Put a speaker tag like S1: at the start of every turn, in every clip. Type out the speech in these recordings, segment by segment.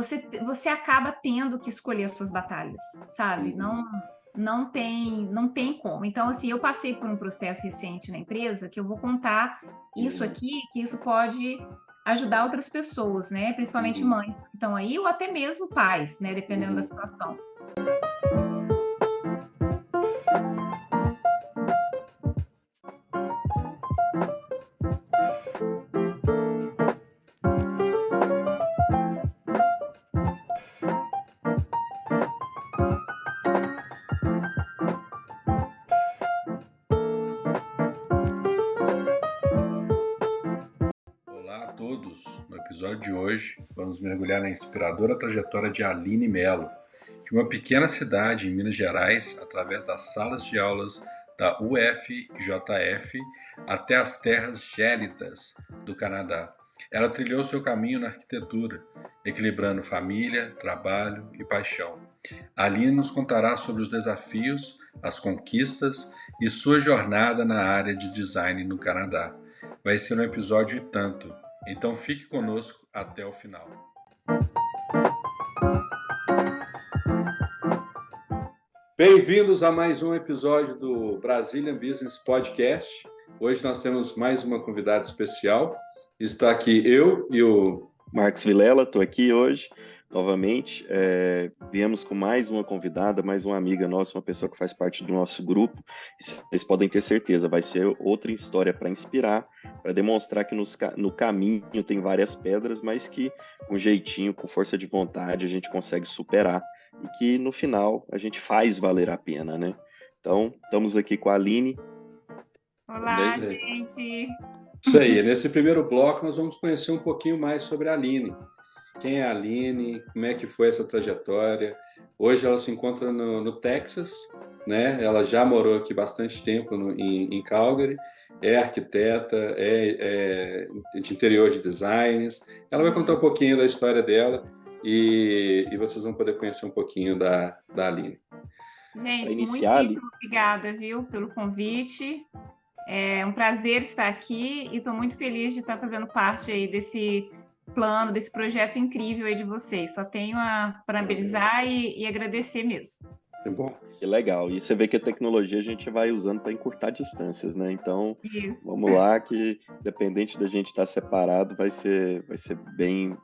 S1: você acaba tendo que escolher as suas batalhas, sabe?
S2: Uhum.
S1: Não tem como. Então, assim, eu passei por um processo recente na empresa que eu vou contar isso
S2: Uhum.
S1: aqui, que isso pode ajudar outras pessoas, né? Principalmente
S2: Uhum.
S1: mães que estão aí, ou até mesmo pais, né? Dependendo da
S2: Uhum.
S1: situação.
S2: Olá a todos! No episódio de hoje, vamos mergulhar na inspiradora trajetória de Aline Mello, de uma pequena cidade em Minas Gerais, através das salas de aulas da UFJF até as terras gélidas do Canadá. Ela trilhou seu caminho na arquitetura, equilibrando família, trabalho e paixão. A Aline nos contará sobre os desafios, as conquistas e sua jornada na área de design no Canadá. Vai ser um episódio e tanto, então fique conosco até o final. Bem-vindos a mais um episódio do Brazilian Business Podcast. Hoje nós temos mais uma convidada especial. Está aqui eu e o
S3: Marcos Vilela, estou aqui hoje novamente. Viemos com mais uma convidada, mais uma amiga nossa, uma pessoa que faz parte do nosso grupo. Vocês podem ter certeza, vai ser outra história para inspirar, para demonstrar que no caminho tem várias pedras, mas que com jeitinho, com força de vontade, a gente consegue superar e que no final a gente faz valer a pena, né? Então, estamos aqui com a Aline.
S1: Olá, gente!
S2: Isso aí, nesse primeiro bloco nós vamos conhecer um pouquinho mais sobre a Aline. Quem é a Aline, como é que foi essa trajetória. Hoje ela se encontra no Texas, né? Ela já morou aqui bastante tempo em Calgary, é arquiteta, é de interior de designs. Ela vai contar um pouquinho da história dela e vocês vão poder conhecer um pouquinho da Aline.
S1: Gente,
S3: iniciar,
S1: muitíssimo obrigada, viu, pelo convite. É um prazer estar aqui e estou muito feliz de estar fazendo parte aí desse plano, desse projeto incrível aí de vocês. Só tenho a parabenizar e agradecer mesmo.
S2: Que bom.
S3: que legal. E você vê que a tecnologia a gente vai usando para encurtar distâncias, né? Então,
S1: Isso.
S3: vamos lá, que independente da gente estar separado, vai ser bem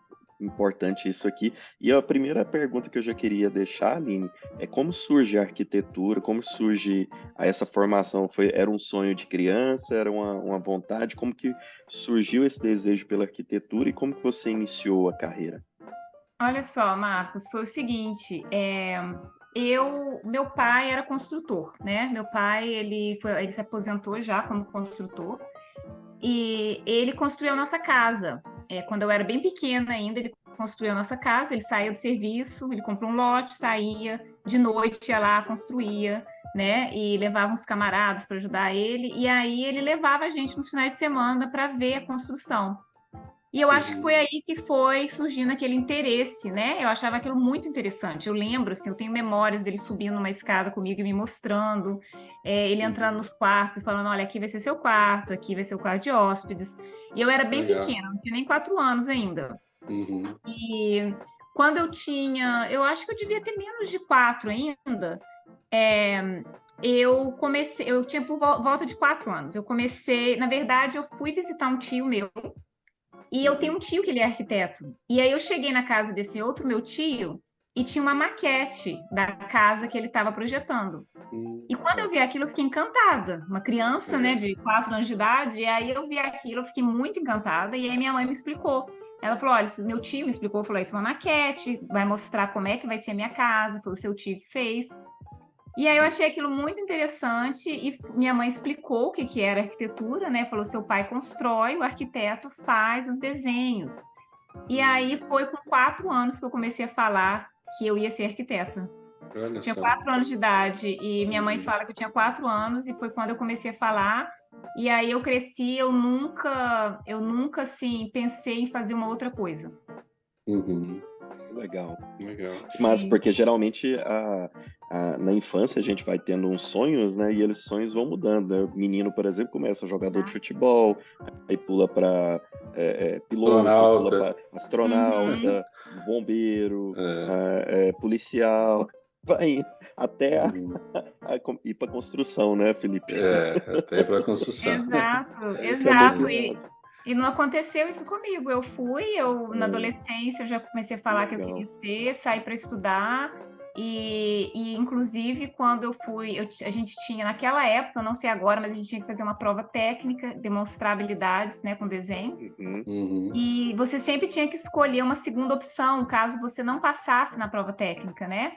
S3: importante isso aqui. E a primeira pergunta que eu já queria deixar, Aline, é como surge a arquitetura, como surge essa formação? Era um sonho de criança, era uma vontade? Como que surgiu esse desejo pela arquitetura e como que você iniciou a carreira?
S1: Olha só, Marcos, foi o seguinte, meu pai era construtor, né? Meu pai, ele se aposentou já como construtor e ele construiu a nossa casa. Quando eu era bem pequena ainda, ele construiu a nossa casa, ele saía do serviço, ele comprou um lote, saía, de noite ia lá, construía, né? E levava uns camaradas para ajudar ele, e aí ele levava a gente nos finais de semana para ver a construção. E eu acho que foi aí que foi surgindo aquele interesse, né? Eu achava aquilo muito interessante. Eu lembro, assim, eu tenho memórias dele subindo uma escada comigo e me mostrando, ele entrando nos quartos e falando: olha, aqui vai ser seu quarto, aqui vai ser o quarto de hóspedes. E eu era bem
S2: Legal.
S1: pequena, não tinha nem 4 anos ainda.
S2: Uhum.
S1: E quando eu acho que eu devia ter menos de 4 ainda, eu comecei, eu tinha por volta de 4 anos. Eu comecei, na verdade, eu fui visitar um tio meu e eu tenho um tio que ele é arquiteto. E aí eu cheguei na casa desse outro meu tio e tinha uma maquete da casa que ele estava projetando. E quando eu vi aquilo, eu fiquei encantada. Uma criança, né,
S2: Legal.
S1: de 4 anos de idade, e aí eu vi aquilo, eu fiquei muito encantada. E aí minha mãe me explicou. Ela falou: olha, meu tio me explicou, falou: isso é uma maquete, vai mostrar como é que vai ser a minha casa. Foi o seu tio que fez. E aí eu achei aquilo muito interessante e minha mãe explicou o que que era arquitetura, né? Falou: seu pai constrói, o arquiteto faz os desenhos. E aí foi com 4 anos que eu comecei a falar que eu ia ser arquiteta.
S2: Olha
S1: Eu tinha
S2: só.
S1: 4 anos de idade e minha mãe fala que eu tinha 4 anos e foi quando eu comecei a falar. E aí eu cresci, eu nunca assim pensei em fazer uma outra coisa.
S2: Uhum.
S3: Legal.
S2: Legal.
S3: Mas porque geralmente na infância a gente vai tendo uns sonhos, né? E eles sonhos vão mudando, né? O menino, por exemplo, começa jogador de futebol, aí pula para piloto,
S2: Astronauta.
S3: astronauta, bombeiro, policial, vai até ir para construção, né, Felipe?
S2: Até para construção.
S1: Exato,
S3: Isso é
S1: exato.
S3: muito
S1: E,
S3: massa.
S1: e não aconteceu isso comigo. Na adolescência, eu já comecei a falar que eu
S3: Legal.
S1: queria ser, sair para estudar. Inclusive, quando eu fui, a gente tinha, naquela época, eu não sei agora, mas a gente tinha que fazer uma prova técnica, demonstrar habilidades, né, com desenho. E você sempre tinha que escolher uma segunda opção, caso você não passasse na prova técnica, né?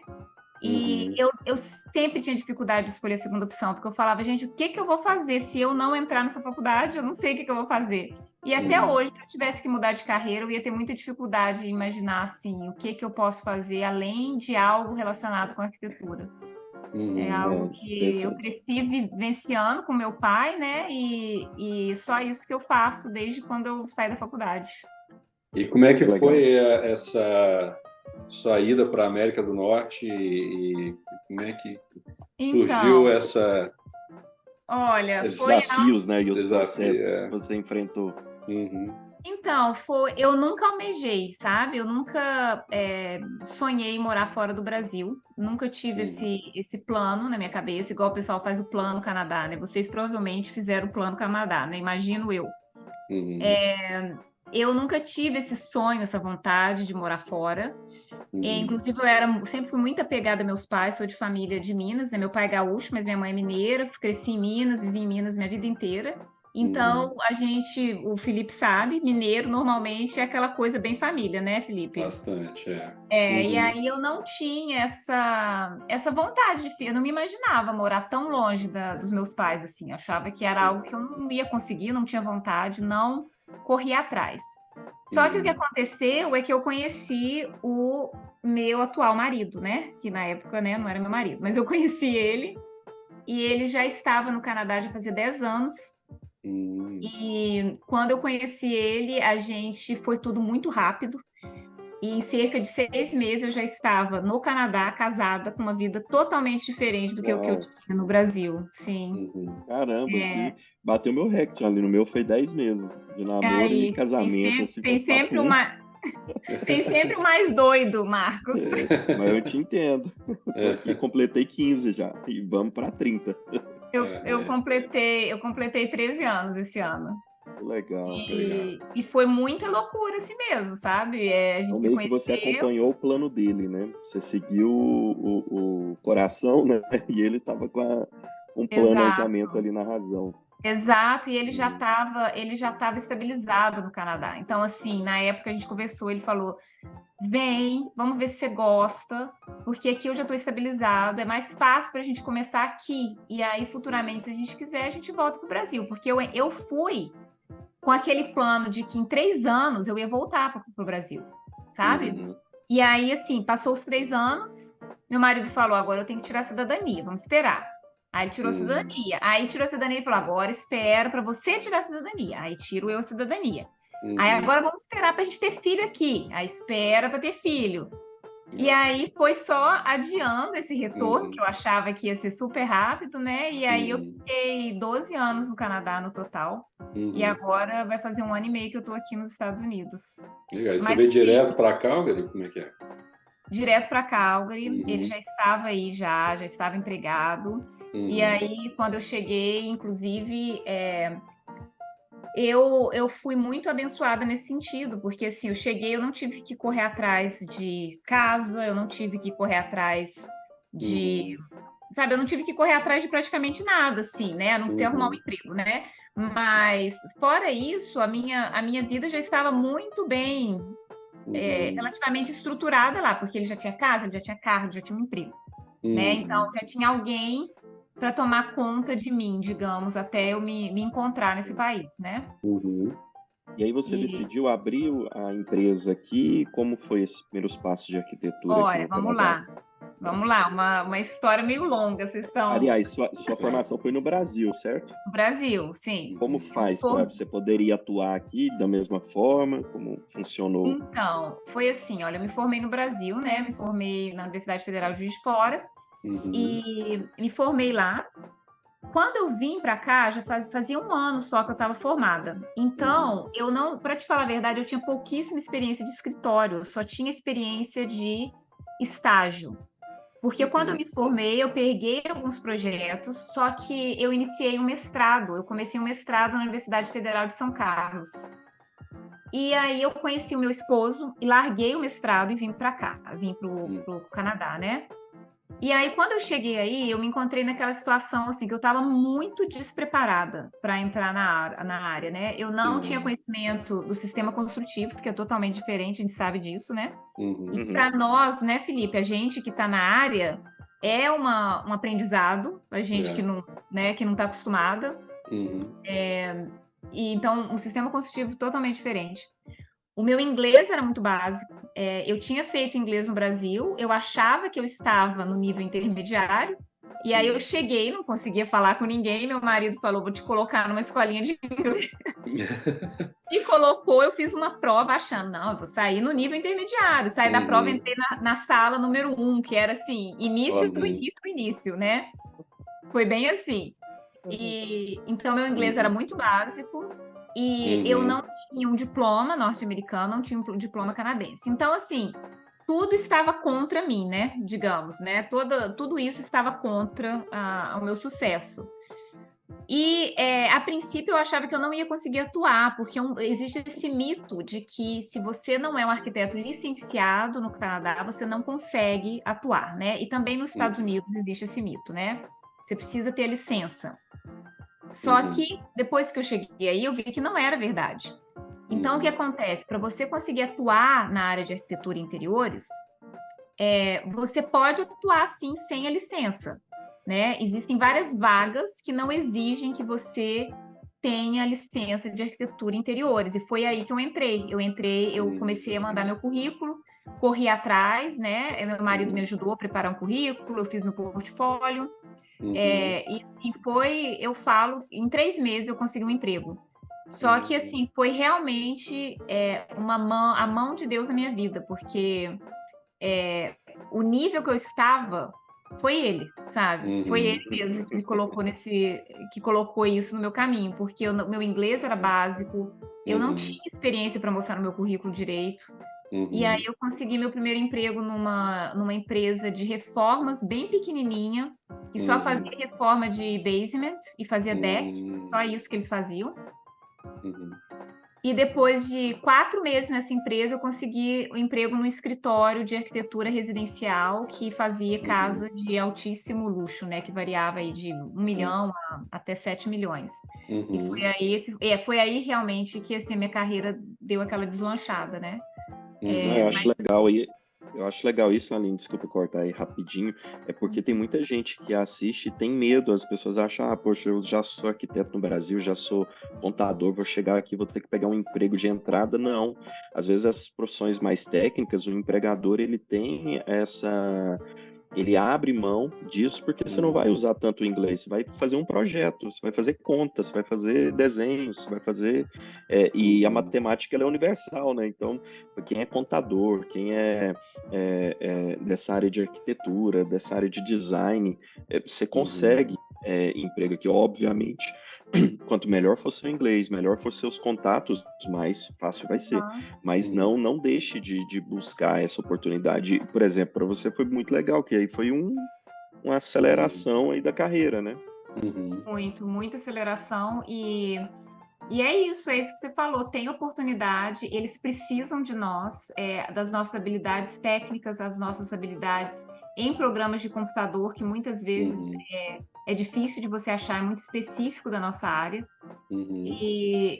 S1: E eu sempre tinha dificuldade de escolher a segunda opção, porque eu falava, gente, o que que eu vou fazer se eu não entrar nessa faculdade? Eu não sei o que que eu vou fazer. E até hoje, se eu tivesse que mudar de carreira, eu ia ter muita dificuldade em imaginar, assim, o que que eu posso fazer além de algo relacionado com arquitetura. É algo que eu cresci vivenciando com meu pai, né? E só isso que eu faço desde quando eu saí da faculdade.
S2: E como é que
S3: Legal.
S2: foi essa sua ida para a América do Norte e como é que surgiu essa...
S1: Olha,
S3: Os
S1: foi
S3: desafios, né? E os
S2: Desafio,
S3: processos que você enfrentou.
S1: Então, eu nunca almejei, sabe? Eu nunca sonhei em morar fora do Brasil. Nunca tive esse plano na minha cabeça, igual o pessoal faz o plano Canadá, né? Vocês provavelmente fizeram o plano Canadá, né? Imagino eu. Eu nunca tive esse sonho, essa vontade de morar fora. Inclusive, sempre fui muito apegada a meus pais, sou de família de Minas, né? Meu pai é gaúcho, mas minha mãe é mineira, cresci em Minas, vivi em Minas minha vida inteira. Então, o Felipe sabe, mineiro normalmente é aquela coisa bem família, né, Felipe?
S2: Bastante,
S1: E aí eu não tinha essa vontade eu não me imaginava morar tão longe dos meus pais, assim. Eu achava que era algo que eu não ia conseguir, não tinha vontade, não corria atrás. Só que o que aconteceu é que eu conheci o meu atual marido, né? Que na época, né, não era meu marido, mas eu conheci ele e ele já estava no Canadá já fazia 10 anos. E quando eu conheci ele, a gente foi tudo muito rápido. E em cerca de 6 meses eu já estava no Canadá, casada, com uma vida totalmente diferente do que o que eu tinha no Brasil. Sim.
S3: Caramba, que bateu meu recorde ali. No meu foi 10 meses de namoro e
S1: Aí
S3: casamento, assim,
S1: tem
S3: foi
S1: sempre
S3: papum.
S1: tem sempre o mais doido, Marcos.
S3: Mas eu te entendo. Tô aqui, completei 15 já. E vamos para 30.
S1: Eu completei 13 anos esse ano.
S3: Legal.
S1: E foi muita loucura assim mesmo, sabe? A gente
S3: Então,
S1: se
S3: meio que você
S1: conheceu.
S3: acompanhou o plano dele, né? Você seguiu o coração, né? E ele estava com um planejamento
S1: Exato.
S3: ali na razão.
S1: Exato, e ele já estava estabilizado no Canadá. Então, assim, na época a gente conversou, ele falou: vem, vamos ver se você gosta, porque aqui eu já estou estabilizado, é mais fácil para a gente começar aqui. E aí, futuramente, se a gente quiser, a gente volta para o Brasil. Porque eu fui com aquele plano de que em 3 anos eu ia voltar para o Brasil, sabe? E aí, assim, passou os 3 anos, meu marido falou: agora eu tenho que tirar a cidadania, vamos esperar. Aí ele tirou a cidadania. Aí tirou a cidadania e falou: agora espera para você tirar a cidadania. Aí tiro eu a cidadania. Aí agora vamos esperar para a gente ter filho aqui. Aí espera para ter filho. E aí foi só adiando esse retorno, que eu achava que ia ser super rápido, né? E aí eu fiquei 12 anos no Canadá no total. E agora vai fazer 1 ano e meio que eu tô aqui nos Estados Unidos.
S2: Legal. E você
S1: Mas,
S2: veio
S1: assim,
S2: direto para Calgary? Como é que é?
S1: direto para Calgary, ele já estava aí, já estava empregado. E aí, quando eu cheguei, inclusive, eu fui muito abençoada nesse sentido, porque assim, eu cheguei, eu não tive que correr atrás de casa, eu não tive que correr atrás de, sabe, eu não tive que correr atrás de praticamente nada, assim, né, a não ser arrumar um emprego, né? Mas fora isso, a minha vida já estava muito bem, relativamente estruturada lá, porque ele já tinha casa, ele já tinha carro, já tinha um emprego, né? Então já tinha alguém para tomar conta de mim, digamos, até eu me encontrar nesse país, né?
S3: E aí você decidiu abrir a empresa aqui. Como foi esses primeiros passos de arquitetura aqui
S1: Olha,
S3: no
S1: vamos
S3: Canadá?
S1: lá. Vamos lá, uma história meio longa. Vocês estão
S3: Aliás, sua formação foi no Brasil, certo?
S1: no Brasil, sim.
S3: Como faz para você poderia atuar aqui da mesma forma? Como funcionou?
S1: Então, foi assim, olha, eu me formei no Brasil, né? Me formei na Universidade Federal de Juiz de Fora e me formei lá. Quando eu vim para cá, já fazia um ano só que eu estava formada. Então, eu não, para te falar a verdade, eu tinha pouquíssima experiência de escritório, eu só tinha experiência de estágio. Porque quando eu me formei, eu peguei alguns projetos, só que eu iniciei um mestrado. Eu comecei um mestrado na Universidade Federal de São Carlos. E aí eu conheci o meu esposo e larguei o mestrado e vim para cá, vim para o Canadá, né? E aí, quando eu cheguei aí, eu me encontrei naquela situação, assim, que eu estava muito despreparada para entrar na área, né? Eu não tinha conhecimento do sistema construtivo, porque é totalmente diferente, a gente sabe disso, né? E para nós, né, Felipe, a gente que está na área, é um aprendizado, a gente que não, né, que não está acostumada. E então, um sistema construtivo totalmente diferente. O meu inglês era muito básico. Eu tinha feito inglês no Brasil, eu achava que eu estava no nível intermediário, e aí eu cheguei, não conseguia falar com ninguém, meu marido falou, vou te colocar numa escolinha de inglês. E colocou, eu fiz uma prova achando, não, eu vou sair no nível intermediário. Saí da prova, entrei na sala número 1, que era assim, início do início do início, né? Foi bem assim. E então meu inglês era muito básico e eu não tinha um diploma norte-americano, não tinha um diploma canadense. Então, assim, tudo estava contra mim, né? Digamos, né? Tudo isso estava contra o meu sucesso. E a princípio eu achava que eu não ia conseguir atuar, porque existe esse mito de que se você não é um arquiteto licenciado no Canadá, você não consegue atuar, né? E também nos Estados Unidos existe esse mito, né? Você precisa ter a licença. Só que depois que eu cheguei aí, eu vi que não era verdade. Então, o que acontece? Para você conseguir atuar na área de arquitetura e interiores, você pode atuar sim sem a licença, né? Existem várias vagas que não exigem que você tenha licença de arquitetura e interiores, e foi aí que eu entrei. Eu comecei a mandar meu currículo, corri atrás, né? Meu marido me ajudou a preparar um currículo, eu fiz meu portfólio. E assim eu falo, em 3 meses eu consegui um emprego. Só que assim, foi realmente a mão de Deus na minha vida, porque o nível que eu estava foi ele, sabe? Foi ele mesmo que me colocou que colocou isso no meu caminho, porque meu inglês era básico, eu não tinha experiência para mostrar no meu currículo direito. E aí eu consegui meu primeiro emprego numa empresa de reformas bem pequenininha, que só fazia reforma de basement e fazia deck, só isso que eles faziam. E depois de 4 meses nessa empresa, eu consegui um emprego no escritório de arquitetura residencial que fazia casas de altíssimo luxo, né? Que variava aí de 1 milhão até 7 milhões. E foi aí realmente que assim, a minha carreira deu aquela deslanchada, né?
S3: Eu acho legal isso, Aline, desculpa cortar aí rapidinho, é porque tem muita gente que assiste e tem medo, as pessoas acham, poxa, eu já sou arquiteto no Brasil, já sou contador, vou chegar aqui, vou ter que pegar um emprego de entrada, não. Às vezes as profissões mais técnicas, o empregador, ele abre mão disso porque você não vai usar tanto o inglês, você vai fazer um projeto, você vai fazer contas, você vai fazer desenhos, você vai fazer... e a matemática ela é universal, né? Então, quem é contador, quem é dessa área de arquitetura, dessa área de design, você consegue emprego aqui, obviamente. Quanto melhor for seu inglês, melhor for seus contatos, mais fácil vai ser. Mas não deixe de buscar essa oportunidade. Por exemplo, para você foi muito legal, que aí foi uma aceleração aí da carreira, né?
S1: Muita aceleração e é isso que você falou, tem oportunidade, eles precisam de nós, das nossas habilidades técnicas, as nossas habilidades em programas de computador, que muitas vezes é difícil de você achar, é muito específico da nossa área.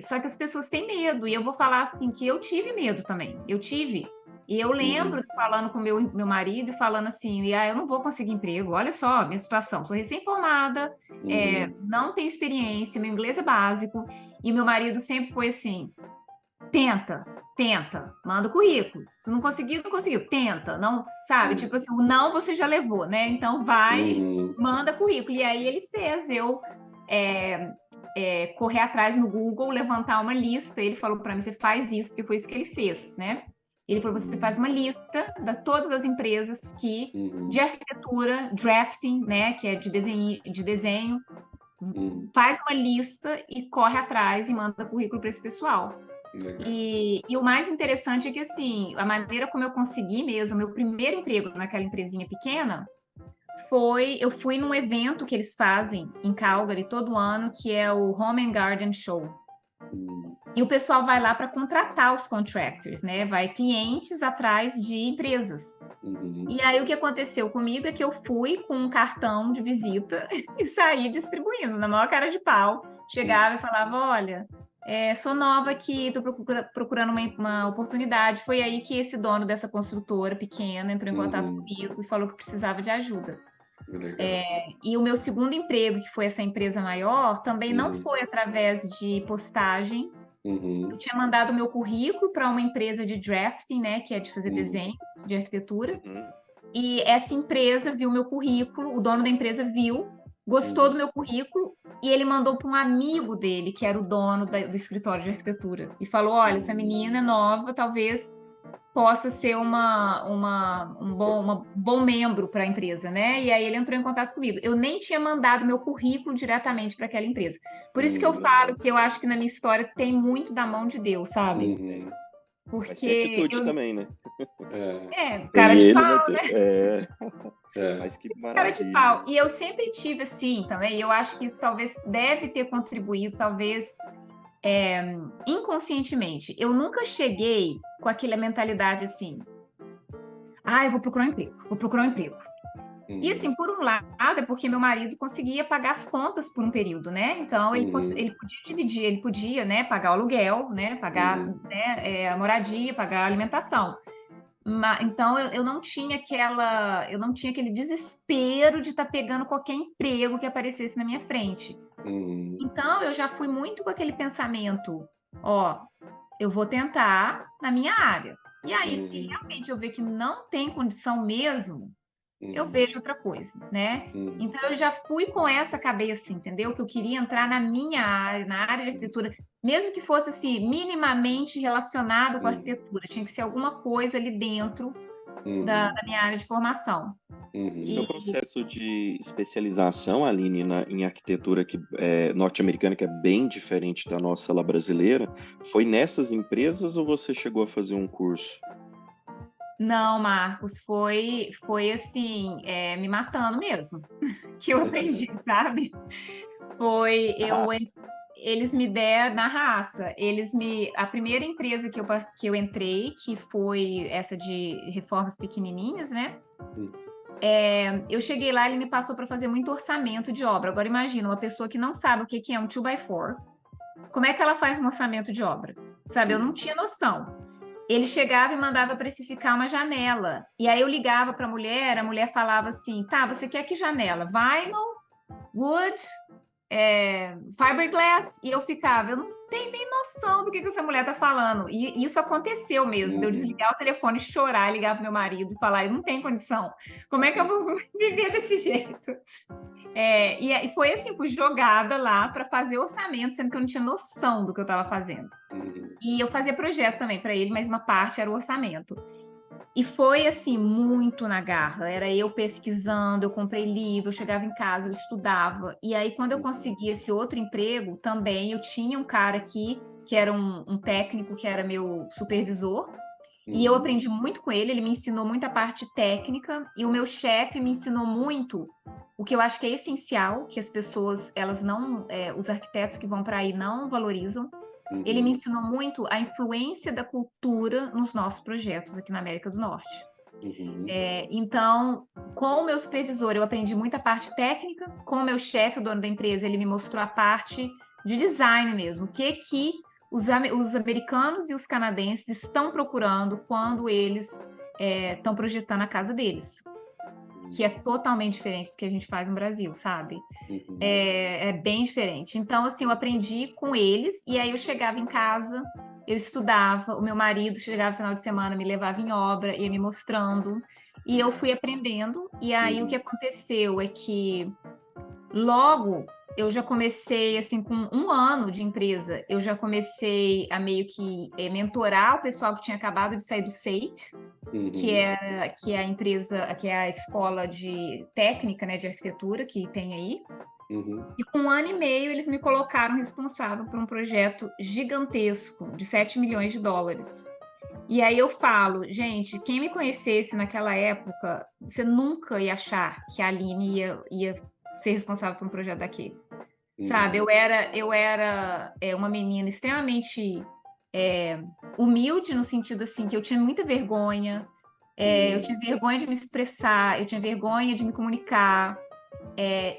S1: Só que as pessoas têm medo, e eu vou falar assim que eu tive medo também, E eu lembro falando com meu marido, falando assim, eu não vou conseguir emprego, olha só a minha situação, sou recém-formada, não tenho experiência, meu inglês é básico, e meu marido sempre foi assim, tenta, manda o currículo, se não conseguiu, tenta, não, sabe, tipo assim, o não você já levou, né, então vai, manda currículo, e aí ele fez eu correr atrás no Google, levantar uma lista, ele falou para mim, você faz isso, porque foi isso que ele fez, né, ele falou, você faz uma lista de todas as empresas de arquitetura, drafting, né, que é de desenho, faz uma lista e corre atrás e manda currículo para esse pessoal.
S2: Legal.
S1: E o mais interessante é que, assim, a maneira como eu consegui mesmo, meu primeiro emprego naquela empresinha pequena, eu fui num evento que eles fazem em Calgary todo ano, que é o Home and Garden Show. E o pessoal vai lá para contratar os contractors, né? Vai clientes atrás de empresas. E aí o que aconteceu comigo é que eu fui com um cartão de visita e saí distribuindo na maior cara de pau. Chegava e falava, olha, sou nova aqui, estou procurando uma oportunidade. Foi aí que esse dono dessa construtora pequena entrou em contato comigo e falou que precisava de ajuda.
S2: Legal.
S1: E o meu segundo emprego, que foi essa empresa maior, também não foi através de postagem. Eu tinha mandado meu currículo para uma empresa de drafting, né, que é de fazer desenhos de arquitetura. E essa empresa viu meu currículo, o dono da empresa viu, gostou do meu currículo e ele mandou para um amigo dele, que era o dono do escritório de arquitetura, e falou: olha, essa menina é nova, talvez possa ser um bom membro para a empresa, né? E aí ele entrou em contato comigo. Eu nem tinha mandado meu currículo diretamente para aquela empresa. Por isso que eu falo que eu acho que na minha história tem muito da mão de Deus, sabe?
S3: Mas tem
S1: Porque
S3: atitude também, né?
S1: Cara de
S3: ele,
S1: pau,
S3: né? Mas que maravilha.
S1: Cara de pau. E eu sempre tive assim também, e eu acho que isso talvez deve ter contribuído, talvez inconscientemente. Eu nunca cheguei com aquela mentalidade assim, eu vou procurar um emprego. E assim, por um lado, é porque meu marido conseguia pagar as contas por um período, né? Então, ele podia dividir, ele podia, né, pagar o aluguel, né, pagar a moradia, pagar a alimentação. Então, eu não tinha aquele desespero de estar pegando qualquer emprego que aparecesse na minha frente. Então, eu já fui muito com aquele pensamento, eu vou tentar na minha área. E aí, se realmente eu ver que não tem condição mesmo, eu vejo outra coisa, né? Então, eu já fui com essa cabeça, entendeu? Que eu queria entrar na minha área, na área de arquitetura, mesmo que fosse assim, minimamente relacionado com a arquitetura. Tinha que ser alguma coisa ali dentro da minha área de formação.
S3: O seu processo de especialização, Aline, em arquitetura norte-americana, que é bem diferente da nossa lá brasileira, foi nessas empresas ou você chegou a fazer um curso?
S1: Não, Marcos, foi assim, me matando mesmo, que eu aprendi, sabe? Eles me deram na raça. A primeira empresa que eu entrei, que foi essa de reformas pequenininhas, né? Eu cheguei lá, ele me passou para fazer muito orçamento de obra. Agora imagina, uma pessoa que não sabe o que é um 2x4, como é que ela faz um orçamento de obra? Sabe, eu não tinha noção. Ele chegava e mandava precificar uma janela. E aí eu ligava para a mulher falava assim, tá, você quer que janela? Vinyl, wood, fiberglass? E eu ficava, eu não tenho nem noção do que essa mulher tá falando. E isso aconteceu mesmo, de eu desligar o telefone, chorar, ligar pro meu marido e falar, eu não tenho condição. Como é que eu vou viver desse jeito? E foi assim, fui jogada lá para fazer orçamento, sendo que eu não tinha noção do que eu estava fazendo. E eu fazia projeto também para ele, mas uma parte era o orçamento. E foi assim, muito na garra. Era eu pesquisando, eu comprei livro, eu chegava em casa, eu estudava. E aí, quando eu consegui esse outro emprego, também eu tinha um cara aqui, que era um técnico, que era meu supervisor. E eu aprendi muito com ele, ele me ensinou muita parte técnica. E o meu chefe me ensinou muito o que eu acho que é essencial, que as pessoas, elas não, os arquitetos que vão para aí não valorizam. Ele me ensinou muito a influência da cultura nos nossos projetos aqui na América do Norte. Então, com o meu supervisor, eu aprendi muita parte técnica. Com o meu chefe, o dono da empresa, ele me mostrou a parte de design mesmo. O que os americanos e os canadenses estão procurando quando eles estão projetando a casa deles, que é totalmente diferente do que a gente faz no Brasil, sabe? É bem diferente. Então, assim, eu aprendi com eles, e aí eu chegava em casa, eu estudava, o meu marido chegava no final de semana, me levava em obra, ia me mostrando, e eu fui aprendendo, e aí o que aconteceu é que logo eu já comecei, assim, com 1 ano de empresa, eu já comecei a meio que mentorar o pessoal que tinha acabado de sair do SAIT, que é a empresa, que é a escola de técnica, né, de arquitetura que tem aí.
S2: Uhum.
S1: E com 1 ano e meio, eles me colocaram responsável por um projeto gigantesco de US$ 7 milhões. E aí eu falo, gente, quem me conhecesse naquela época, você nunca ia achar que a Aline ia ser responsável por um projeto daquele. Sabe,
S2: Uhum.
S1: eu era uma menina extremamente humilde, no sentido assim, que eu tinha muita vergonha, eu tinha vergonha de me expressar, eu tinha vergonha de me comunicar.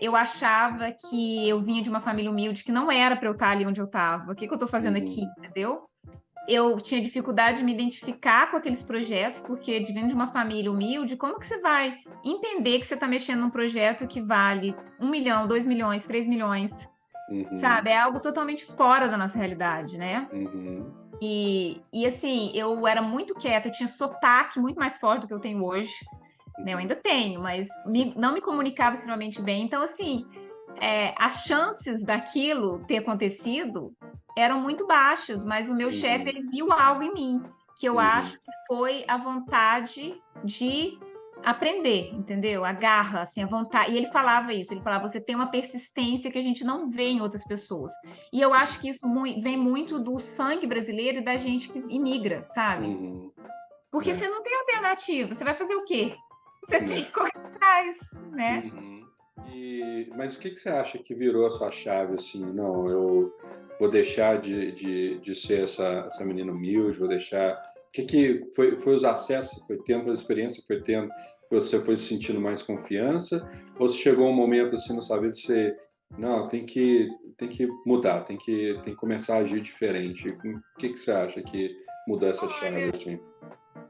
S1: Eu achava que eu vinha de uma família humilde, que não era para eu estar ali onde eu estava. O que que eu estou fazendo aqui,
S2: Uhum.
S1: entendeu? Eu tinha dificuldade de me identificar com aqueles projetos, porque vindo de uma família humilde, como que você vai entender que você está mexendo num projeto que vale 1 milhão, 2 milhões, 3 milhões,
S2: Uhum.
S1: sabe? É algo totalmente fora da nossa realidade, né?
S2: Uhum.
S1: E assim, eu era muito quieta, eu tinha sotaque muito mais forte do que eu tenho hoje, né? Eu
S2: Uhum.
S1: ainda tenho, mas não me comunicava extremamente bem. Então, assim, as chances daquilo ter acontecido eram muito baixas, mas o meu chefe,
S2: Uhum.
S1: ele viu algo em mim, que eu
S2: Uhum.
S1: acho que foi a vontade de aprender, entendeu? A garra, assim, a vontade. E ele falava isso, ele falava, você tem uma persistência que a gente não vê em outras pessoas. E eu acho que isso vem muito do sangue brasileiro e da gente que imigra, sabe?
S2: Uhum.
S1: Porque
S2: É,
S1: você não tem alternativa, você vai fazer o quê? Você tem
S2: né?
S1: que correr atrás, né?
S2: Uhum. Mas o que que você acha que virou a sua chave, assim? Não, eu vou deixar de ser essa menina humilde, vou deixar. O que que foi os acessos, foi tendo, foi a experiência, foi tendo, que você foi se sentindo mais confiança? Ou se chegou um momento, assim, na sua vida, de você, não, tem que mudar, tem que começar a agir diferente? O que que você acha que mudou essa chave, assim?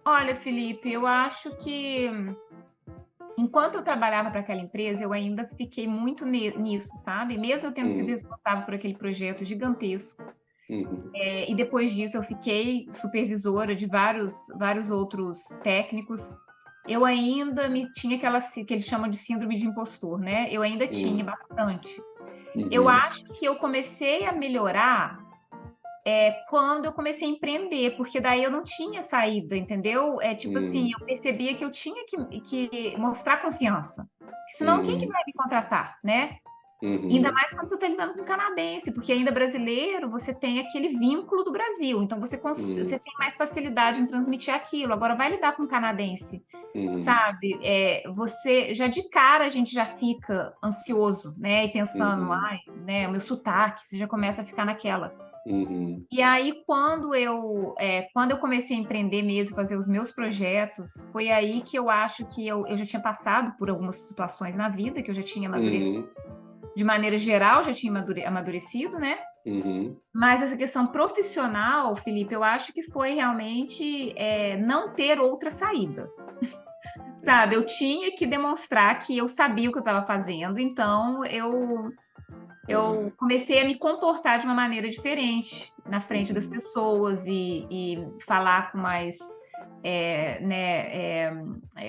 S1: Olha, Felipe, eu acho que enquanto eu trabalhava para aquela empresa, eu ainda fiquei muito nisso, sabe? Mesmo eu tendo sido
S2: Uhum.
S1: responsável por aquele projeto gigantesco.
S2: Uhum.
S1: E depois disso, eu fiquei supervisora de vários outros técnicos. Eu ainda me tinha que eles chamam de síndrome de impostor, né? Eu ainda tinha
S2: Uhum.
S1: bastante. Eu
S2: Uhum.
S1: acho que eu comecei a melhorar quando eu comecei a empreender, porque daí eu não tinha saída, entendeu? É tipo assim,
S2: Uhum.
S1: eu percebia que eu tinha que mostrar confiança. Senão, quem que
S2: Uhum.
S1: vai me contratar, né? Ainda
S2: Uhum.
S1: mais quando você está lidando com um canadense, porque ainda brasileiro, você tem aquele vínculo do Brasil, então você
S2: Uhum.
S1: tem mais facilidade em transmitir aquilo. Agora, vai lidar com um canadense,
S2: Uhum.
S1: sabe? Você já de cara a gente já fica ansioso, né? E pensando,
S2: Uhum.
S1: ai, né, o meu sotaque, você já começa a ficar naquela.
S2: Uhum.
S1: E aí, quando eu comecei a empreender mesmo, fazer os meus projetos, foi aí que eu acho que eu já tinha passado por algumas situações na vida, que eu já tinha amadurecido.
S2: Uhum.
S1: De maneira geral, já tinha amadurecido, né?
S2: Uhum.
S1: Mas essa questão profissional, Felipe, eu acho que foi realmente não ter outra saída. Sabe, eu tinha que demonstrar que eu sabia o que eu estava fazendo, então eu
S2: Uhum.
S1: comecei a me comportar de uma maneira diferente na frente das
S2: Uhum.
S1: pessoas e falar com mais,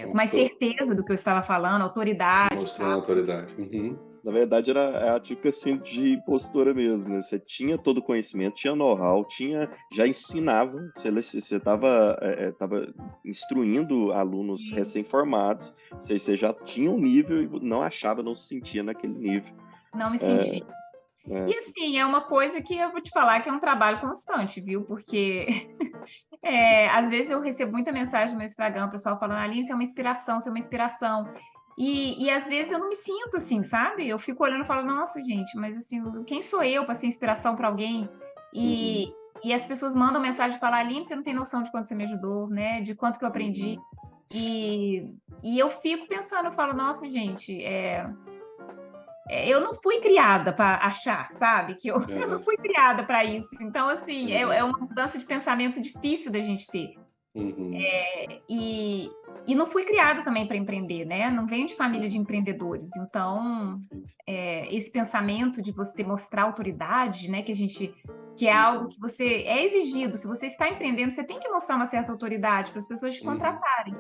S1: com mais
S2: Tô
S1: certeza do que eu estava falando, autoridade,
S2: mostrando
S1: sabe?
S2: autoridade. Uhum.
S3: Na verdade, era a típica assim de impostora mesmo, né? Você tinha todo o conhecimento, tinha know-how, já ensinava, você estava tava instruindo alunos recém-formados, você já tinha um nível e não achava, não se sentia naquele nível.
S1: Não me
S3: É,
S1: senti. E
S3: é,
S1: assim, é uma coisa que eu vou te falar que é um trabalho constante, viu? Porque às vezes eu recebo muita mensagem no meu Instagram, o pessoal falando, Aline, você é uma inspiração, você é uma inspiração. E às vezes eu não me sinto assim, sabe? Eu fico olhando e falo, nossa, gente, mas assim, quem sou eu para ser inspiração para alguém? E,
S3: uhum,
S1: e as pessoas mandam mensagem e falam, Aline, você não tem noção de quanto você me ajudou, né? De quanto que eu aprendi.
S3: uhum,
S1: E eu fico pensando, eu falo, nossa, gente, eu não fui criada para achar, sabe? Que eu não
S2: Uhum.
S1: fui criada para isso. Então, assim, é
S2: Uhum.
S1: uma mudança de pensamento difícil da gente ter.
S2: Uhum.
S1: E, e não fui criada também para empreender, né? Não venho de família de empreendedores. Então,
S2: Entendi.
S1: esse pensamento de você mostrar autoridade, né? Que é algo
S3: uhum,
S1: que você é exigido. Se você está empreendendo, você tem que mostrar uma certa autoridade para as pessoas te
S2: Uhum.
S1: contratarem.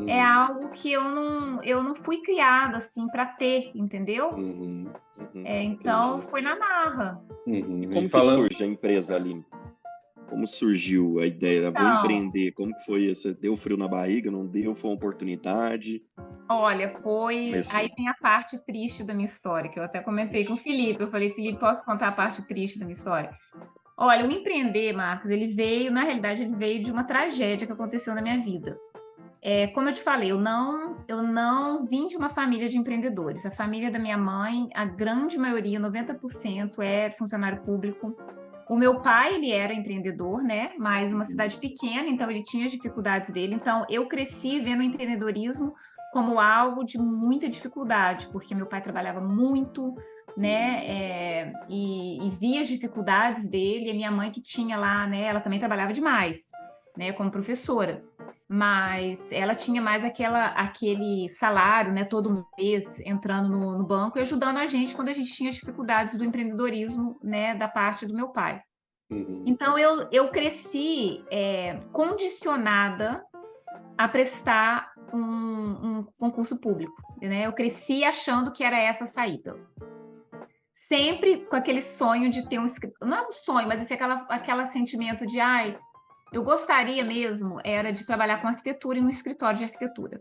S1: É
S2: Uhum.
S1: algo que eu não fui criada assim para ter, entendeu?
S3: uhum.
S1: Então
S2: Entendi.
S1: foi na marra.
S3: E
S2: Uhum. E
S3: como que
S2: falando,
S3: surge a empresa, Aline? Como surgiu a ideia? Vou
S1: Então,
S3: empreender. Como que foi? Você deu frio na barriga? Não deu? Foi uma oportunidade?
S1: olha, foi. Aí
S3: Começou.
S1: tem a parte triste da minha história, que eu até comentei com o Felipe. Eu falei, Felipe, posso contar a parte triste da minha história? Olha, o empreender, Marcos, ele veio, na realidade, ele veio de uma tragédia que aconteceu na minha vida. Como eu te falei, eu não vim de uma família de empreendedores. A família da minha mãe, a grande maioria, 90%, é funcionário público. O meu pai, ele era empreendedor, né? Mas uma
S3: Uhum.
S1: cidade pequena, então ele tinha as dificuldades dele. Então eu cresci vendo o empreendedorismo como algo de muita dificuldade, porque meu pai trabalhava muito, né?
S3: Uhum.
S1: E via as dificuldades dele. E a minha mãe que tinha lá, né? Ela também trabalhava demais, né? Como professora. Mas ela tinha mais aquele salário, né? Todo mês entrando no banco e ajudando a gente quando a gente tinha dificuldades do empreendedorismo, né? Da parte do meu pai.
S2: Uhum.
S1: Então eu cresci condicionada a prestar um concurso público, né? Eu cresci achando que era essa a saída. Sempre com aquele sonho de ter não é um sonho, mas assim, aquela sentimento de, ai, eu gostaria mesmo era de trabalhar com arquitetura em um escritório de arquitetura.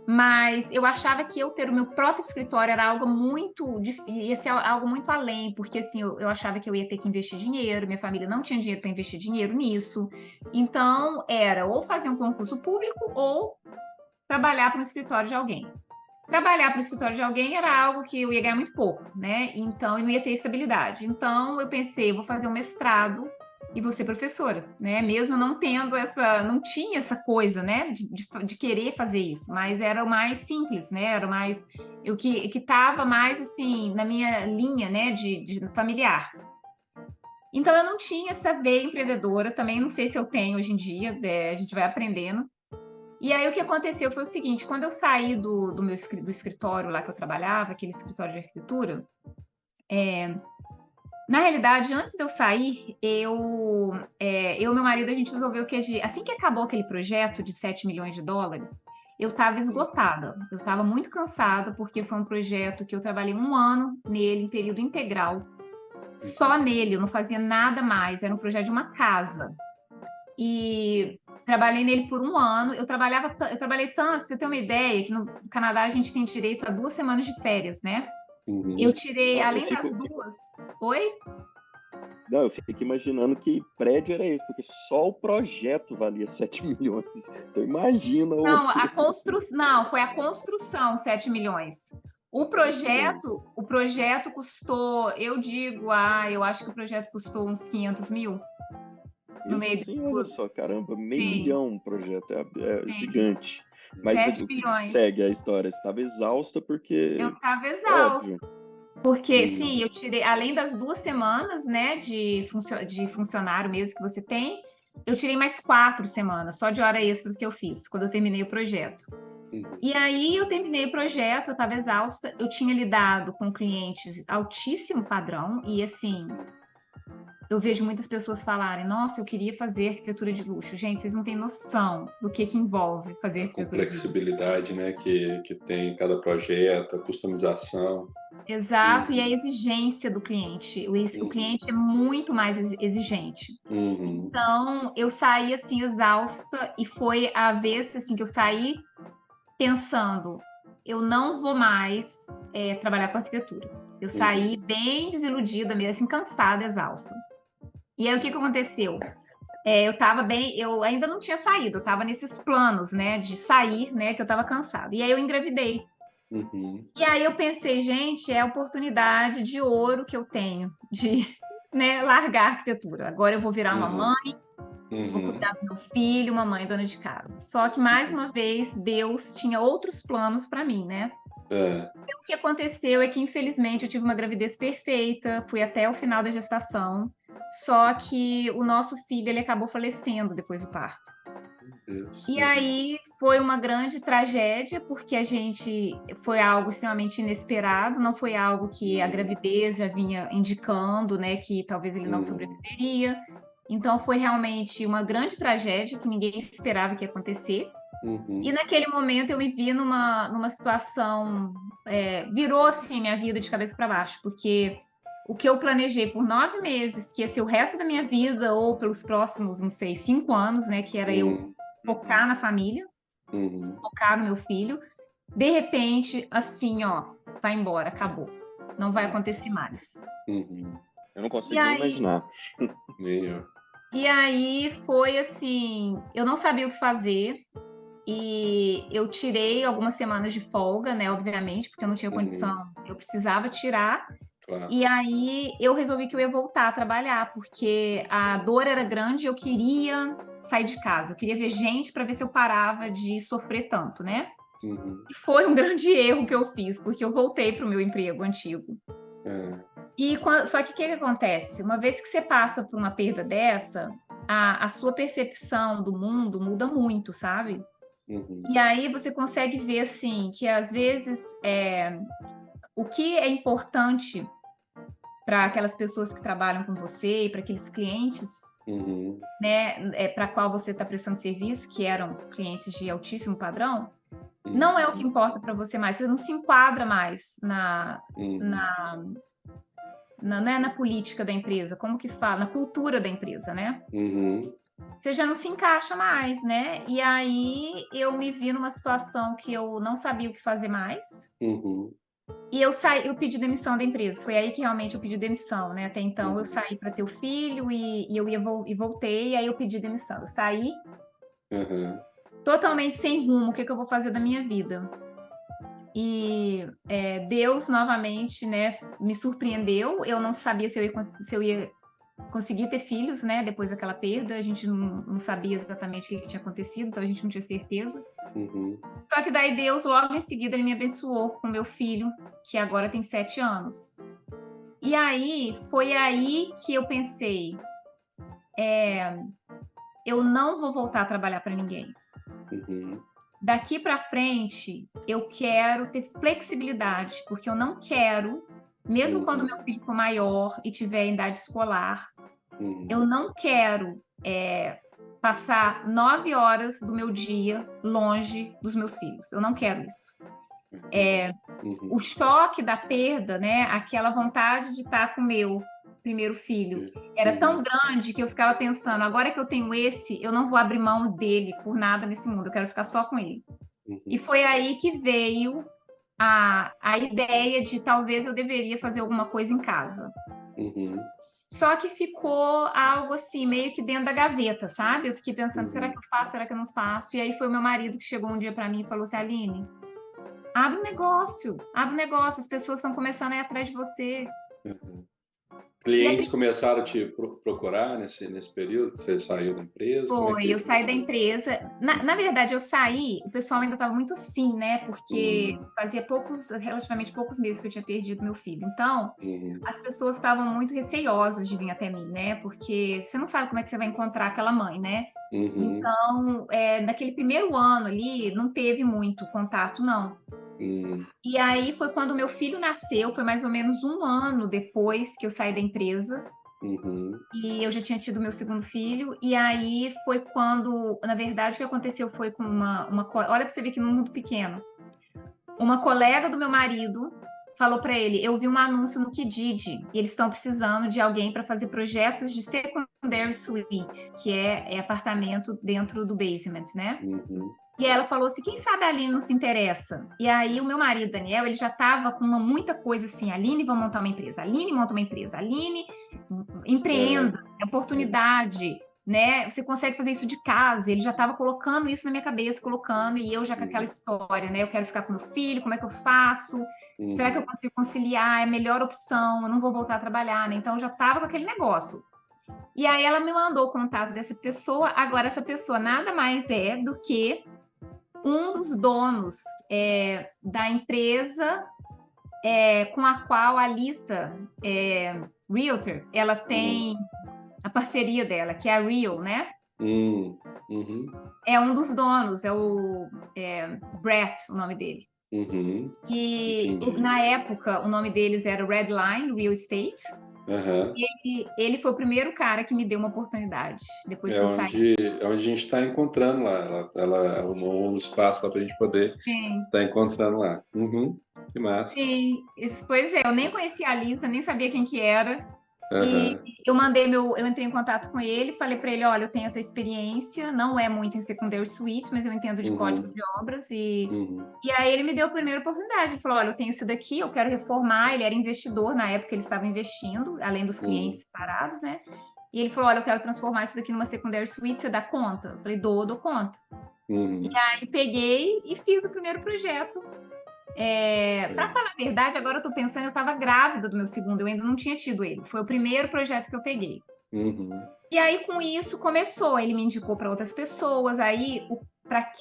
S1: Mas eu achava que eu ter o meu próprio escritório era algo muito difícil, ia ser algo muito além, porque assim, eu achava que eu ia ter que investir dinheiro, minha família não tinha dinheiro para investir dinheiro nisso. Então, era ou fazer um concurso público ou trabalhar para um escritório de alguém. Trabalhar para o escritório de alguém era algo que eu ia ganhar muito pouco, né? Então, eu não ia ter estabilidade. Então, eu pensei, eu vou fazer um mestrado e vou ser professora, né? Mesmo não tendo não tinha essa coisa, né? De querer fazer isso, mas era o mais simples, né? Era o mais, o que estava mais, assim, na minha linha, né? De familiar. Então, eu não tinha essa veia empreendedora, também não sei se eu tenho hoje em dia, a gente vai aprendendo. E aí o que aconteceu foi o seguinte, quando eu saí do escritório lá que eu trabalhava, aquele escritório de arquitetura, na realidade, antes de eu sair, eu e meu marido, a gente resolveu que assim que acabou aquele projeto de 7 milhões de dólares, eu estava esgotada, eu estava muito cansada, porque foi um projeto que eu trabalhei um ano nele, em período integral, só nele, eu não fazia nada mais, era um projeto de uma casa. E trabalhei nele por um ano. Eu trabalhei tanto, pra você ter uma ideia, que no Canadá a gente tem direito a 2 semanas de férias, né? Eu
S2: Uhum.
S1: tirei,
S3: Não, eu
S1: além das
S3: fico,
S1: duas. Oi?
S3: não, eu fico imaginando que prédio era esse, porque só o projeto valia 7 milhões. Então imagina
S1: Não, a construção, não, foi a construção 7 milhões.
S3: 7 milhões.
S1: O projeto custou, eu acho que o projeto custou uns 500 mil no
S3: Mesmo
S1: meio disso
S3: assim, olha
S1: tudo.
S3: só, caramba, meio
S1: Sim,
S3: milhão um projeto, é
S1: sim.
S3: gigante. Mas
S1: 7
S3: o que
S1: milhões.
S3: segue a história? Você estava exausta
S1: Eu
S3: porque,
S1: estava exausta.
S3: óbvio.
S1: Porque, sim,
S2: Uhum.
S1: eu tirei, além das 2 semanas, né, de funcionário mesmo que você tem, eu tirei mais 4 semanas, só de hora extras que eu fiz, quando eu terminei o projeto.
S2: Uhum.
S1: E aí eu terminei o projeto, eu estava exausta, eu tinha lidado com clientes altíssimo padrão, e assim, eu vejo muitas pessoas falarem, nossa, eu queria fazer arquitetura de luxo. Gente, vocês não têm noção do que envolve fazer
S2: A
S1: arquitetura de luxo.
S2: complexibilidade, né, que tem cada projeto, a customização.
S1: Exato, e a
S2: Uhum.
S1: exigência do cliente. O
S2: Uhum.
S1: cliente é muito mais exigente.
S2: Uhum.
S1: Então, eu saí assim exausta e foi a vez assim que eu saí pensando, eu não vou mais trabalhar com arquitetura. Eu saí
S2: Uhum.
S1: bem desiludida mesmo, assim, cansada, exausta. E aí o que que aconteceu? Eu ainda não tinha saído, eu estava nesses planos, né, de sair, né, que eu estava cansada. E aí eu engravidei.
S2: Uhum.
S1: E aí eu pensei, gente, é a oportunidade de ouro que eu tenho de, né, largar a arquitetura. Agora eu vou virar uma
S2: Uhum.
S1: mãe, vou
S2: Uhum.
S1: cuidar do meu filho, uma mãe dona de casa. Só que mais uma vez Deus tinha outros planos para mim, né?
S2: É.
S1: O que aconteceu é que infelizmente eu tive uma gravidez perfeita, fui até o final da gestação. Só que o nosso filho ele acabou falecendo depois do parto.
S2: Deus.
S1: E
S2: Uhum.
S1: aí foi uma grande tragédia, porque a gente foi algo extremamente inesperado, não foi algo que a
S2: Uhum.
S1: gravidez já vinha indicando, né, que talvez ele não
S2: Uhum.
S1: sobreviveria. Então foi realmente uma grande tragédia que ninguém esperava que ia acontecer. E
S2: Uhum.
S1: naquele momento eu me vi numa situação, virou assim minha vida de cabeça para baixo, porque o que eu planejei por 9 meses, que ia ser o resto da minha vida, ou pelos próximos, não sei, 5 anos, né? Que era eu focar na família, focar no meu filho. De repente, assim, ó, vai embora, acabou. Não vai acontecer mais.
S3: Eu não consigo
S1: E
S3: nem
S1: aí,
S3: imaginar.
S1: e aí foi assim, eu não sabia o que fazer. E eu tirei algumas semanas de folga, né? Obviamente, porque eu não tinha condição, eu precisava tirar.
S2: Claro.
S1: E aí eu resolvi que eu ia voltar a trabalhar, porque a dor era grande, eu queria sair de casa, eu queria ver gente para ver se eu parava de sofrer tanto, né? E foi um grande erro que eu fiz, porque eu voltei para o meu emprego antigo. Só que o que acontece? Uma vez que você passa por uma perda dessa, a sua percepção do mundo muda muito, sabe? E aí você consegue ver assim que às vezes o que é importante para aquelas pessoas que trabalham com você e para aqueles clientes, né, para qual você está prestando serviço, que eram clientes de altíssimo padrão, não é o que importa para você mais. Você não se enquadra mais não é na política da empresa, como que fala, na cultura da empresa, né? Você já não se encaixa mais, né? E aí eu me vi numa situação que eu não sabia o que fazer mais. E eu pedi demissão da empresa. Foi aí que realmente eu pedi demissão, né? Até então eu saí para ter o filho e voltei, e aí eu pedi demissão. Eu saí totalmente sem rumo, o que eu vou fazer da minha vida? E Deus novamente, né, me surpreendeu. Eu não sabia se eu ia conseguir ter filhos, né, depois daquela perda. A gente não sabia exatamente o que tinha acontecido, então a gente não tinha certeza. Só que daí Deus, logo em seguida, ele me abençoou com meu filho, que agora tem 7 anos. E aí, foi aí que eu pensei, eu não vou voltar a trabalhar para ninguém. Daqui para frente, eu quero ter flexibilidade, porque eu não quero, mesmo quando meu filho for maior e tiver em idade escolar, eu não quero passar 9 horas do meu dia longe dos meus filhos. Eu não quero isso. O choque da perda, né? Aquela vontade de estar com o meu primeiro filho era tão grande que eu ficava pensando, agora que eu tenho esse, eu não vou abrir mão dele por nada nesse mundo, eu quero ficar só com ele. E foi aí que veio a ideia de talvez eu deveria fazer alguma coisa em casa. Só que ficou algo assim, meio que dentro da gaveta, sabe? Eu fiquei pensando, será que eu faço, será que eu não faço? E aí foi o meu marido que chegou um dia para mim e falou assim, Aline, abre um negócio, as pessoas estão começando a ir atrás de você.
S2: Clientes começaram a te procurar nesse período que você saiu da empresa?
S1: Eu saí da empresa. Na verdade, eu saí, o pessoal ainda estava muito assim, né? Porque fazia relativamente poucos meses que eu tinha perdido meu filho. Então, as pessoas estavam muito receosas de vir até mim, né? Porque você não sabe como é que você vai encontrar aquela mãe, né? Então, naquele primeiro ano ali, não teve muito contato, não. E aí foi quando meu filho nasceu, foi mais ou menos 1 ano depois que eu saí da empresa. E eu já tinha tido meu segundo filho, e aí foi quando, na verdade, o que aconteceu foi com olha para você ver que no mundo pequeno, uma colega do meu marido falou para ele, eu vi um anúncio no Kijiji, e eles estão precisando de alguém para fazer projetos de secondary suite, que é apartamento dentro do basement, né? E ela falou assim, quem sabe a Aline não se interessa? E aí o meu marido, Daniel, ele já estava com muita coisa assim, Aline, vamos montar uma empresa, Aline, monta uma empresa, Aline, empreenda, oportunidade, né? Você consegue fazer isso de casa. Ele já estava colocando isso na minha cabeça, e eu já com aquela história, né? Eu quero ficar com meu filho, como é que eu faço? Será que eu consigo conciliar? É a melhor opção, eu não vou voltar a trabalhar, né? Então eu já estava com aquele negócio. E aí ela me mandou o contato dessa pessoa, agora essa pessoa nada mais é do que um dos donos da empresa com a qual a Lisa Realtor, ela tem a parceria dela, que é a Real, né? É um dos donos, é o Brett, o nome dele. E na época, o nome deles era Redline Real Estate.
S2: Aham.
S1: Ele foi o primeiro cara que me deu uma oportunidade, depois
S2: É
S1: que eu saí.
S2: onde a gente está encontrando lá. Ela arrumou um espaço lá para a gente poder
S1: Sim.
S2: estar encontrando lá. Uhum. Que massa.
S1: Sim, pois é, eu nem conhecia a Lisa, nem sabia quem que era. E
S2: Aham.
S1: eu entrei em contato com ele, falei para ele, olha, eu tenho essa experiência, não é muito em secondary suite, mas eu entendo de código
S2: Uhum.
S1: de obras
S2: Uhum.
S1: e aí ele me deu a primeira oportunidade. Ele falou, olha, eu tenho isso daqui, eu quero reformar. Ele era investidor na época, ele estava investindo, além dos
S2: Uhum.
S1: clientes separados, né? E ele falou, olha, eu quero transformar isso daqui numa secondary suite, você dá conta? Eu falei, dou conta.
S2: Uhum.
S1: Aí peguei e fiz o primeiro projeto. Para
S2: É.
S1: falar a verdade, agora eu tô pensando, eu estava grávida do meu segundo, eu ainda não tinha tido ele. Foi o primeiro projeto que eu peguei.
S2: Uhum.
S1: E aí, com isso, começou. Ele me indicou para outras pessoas. Aí,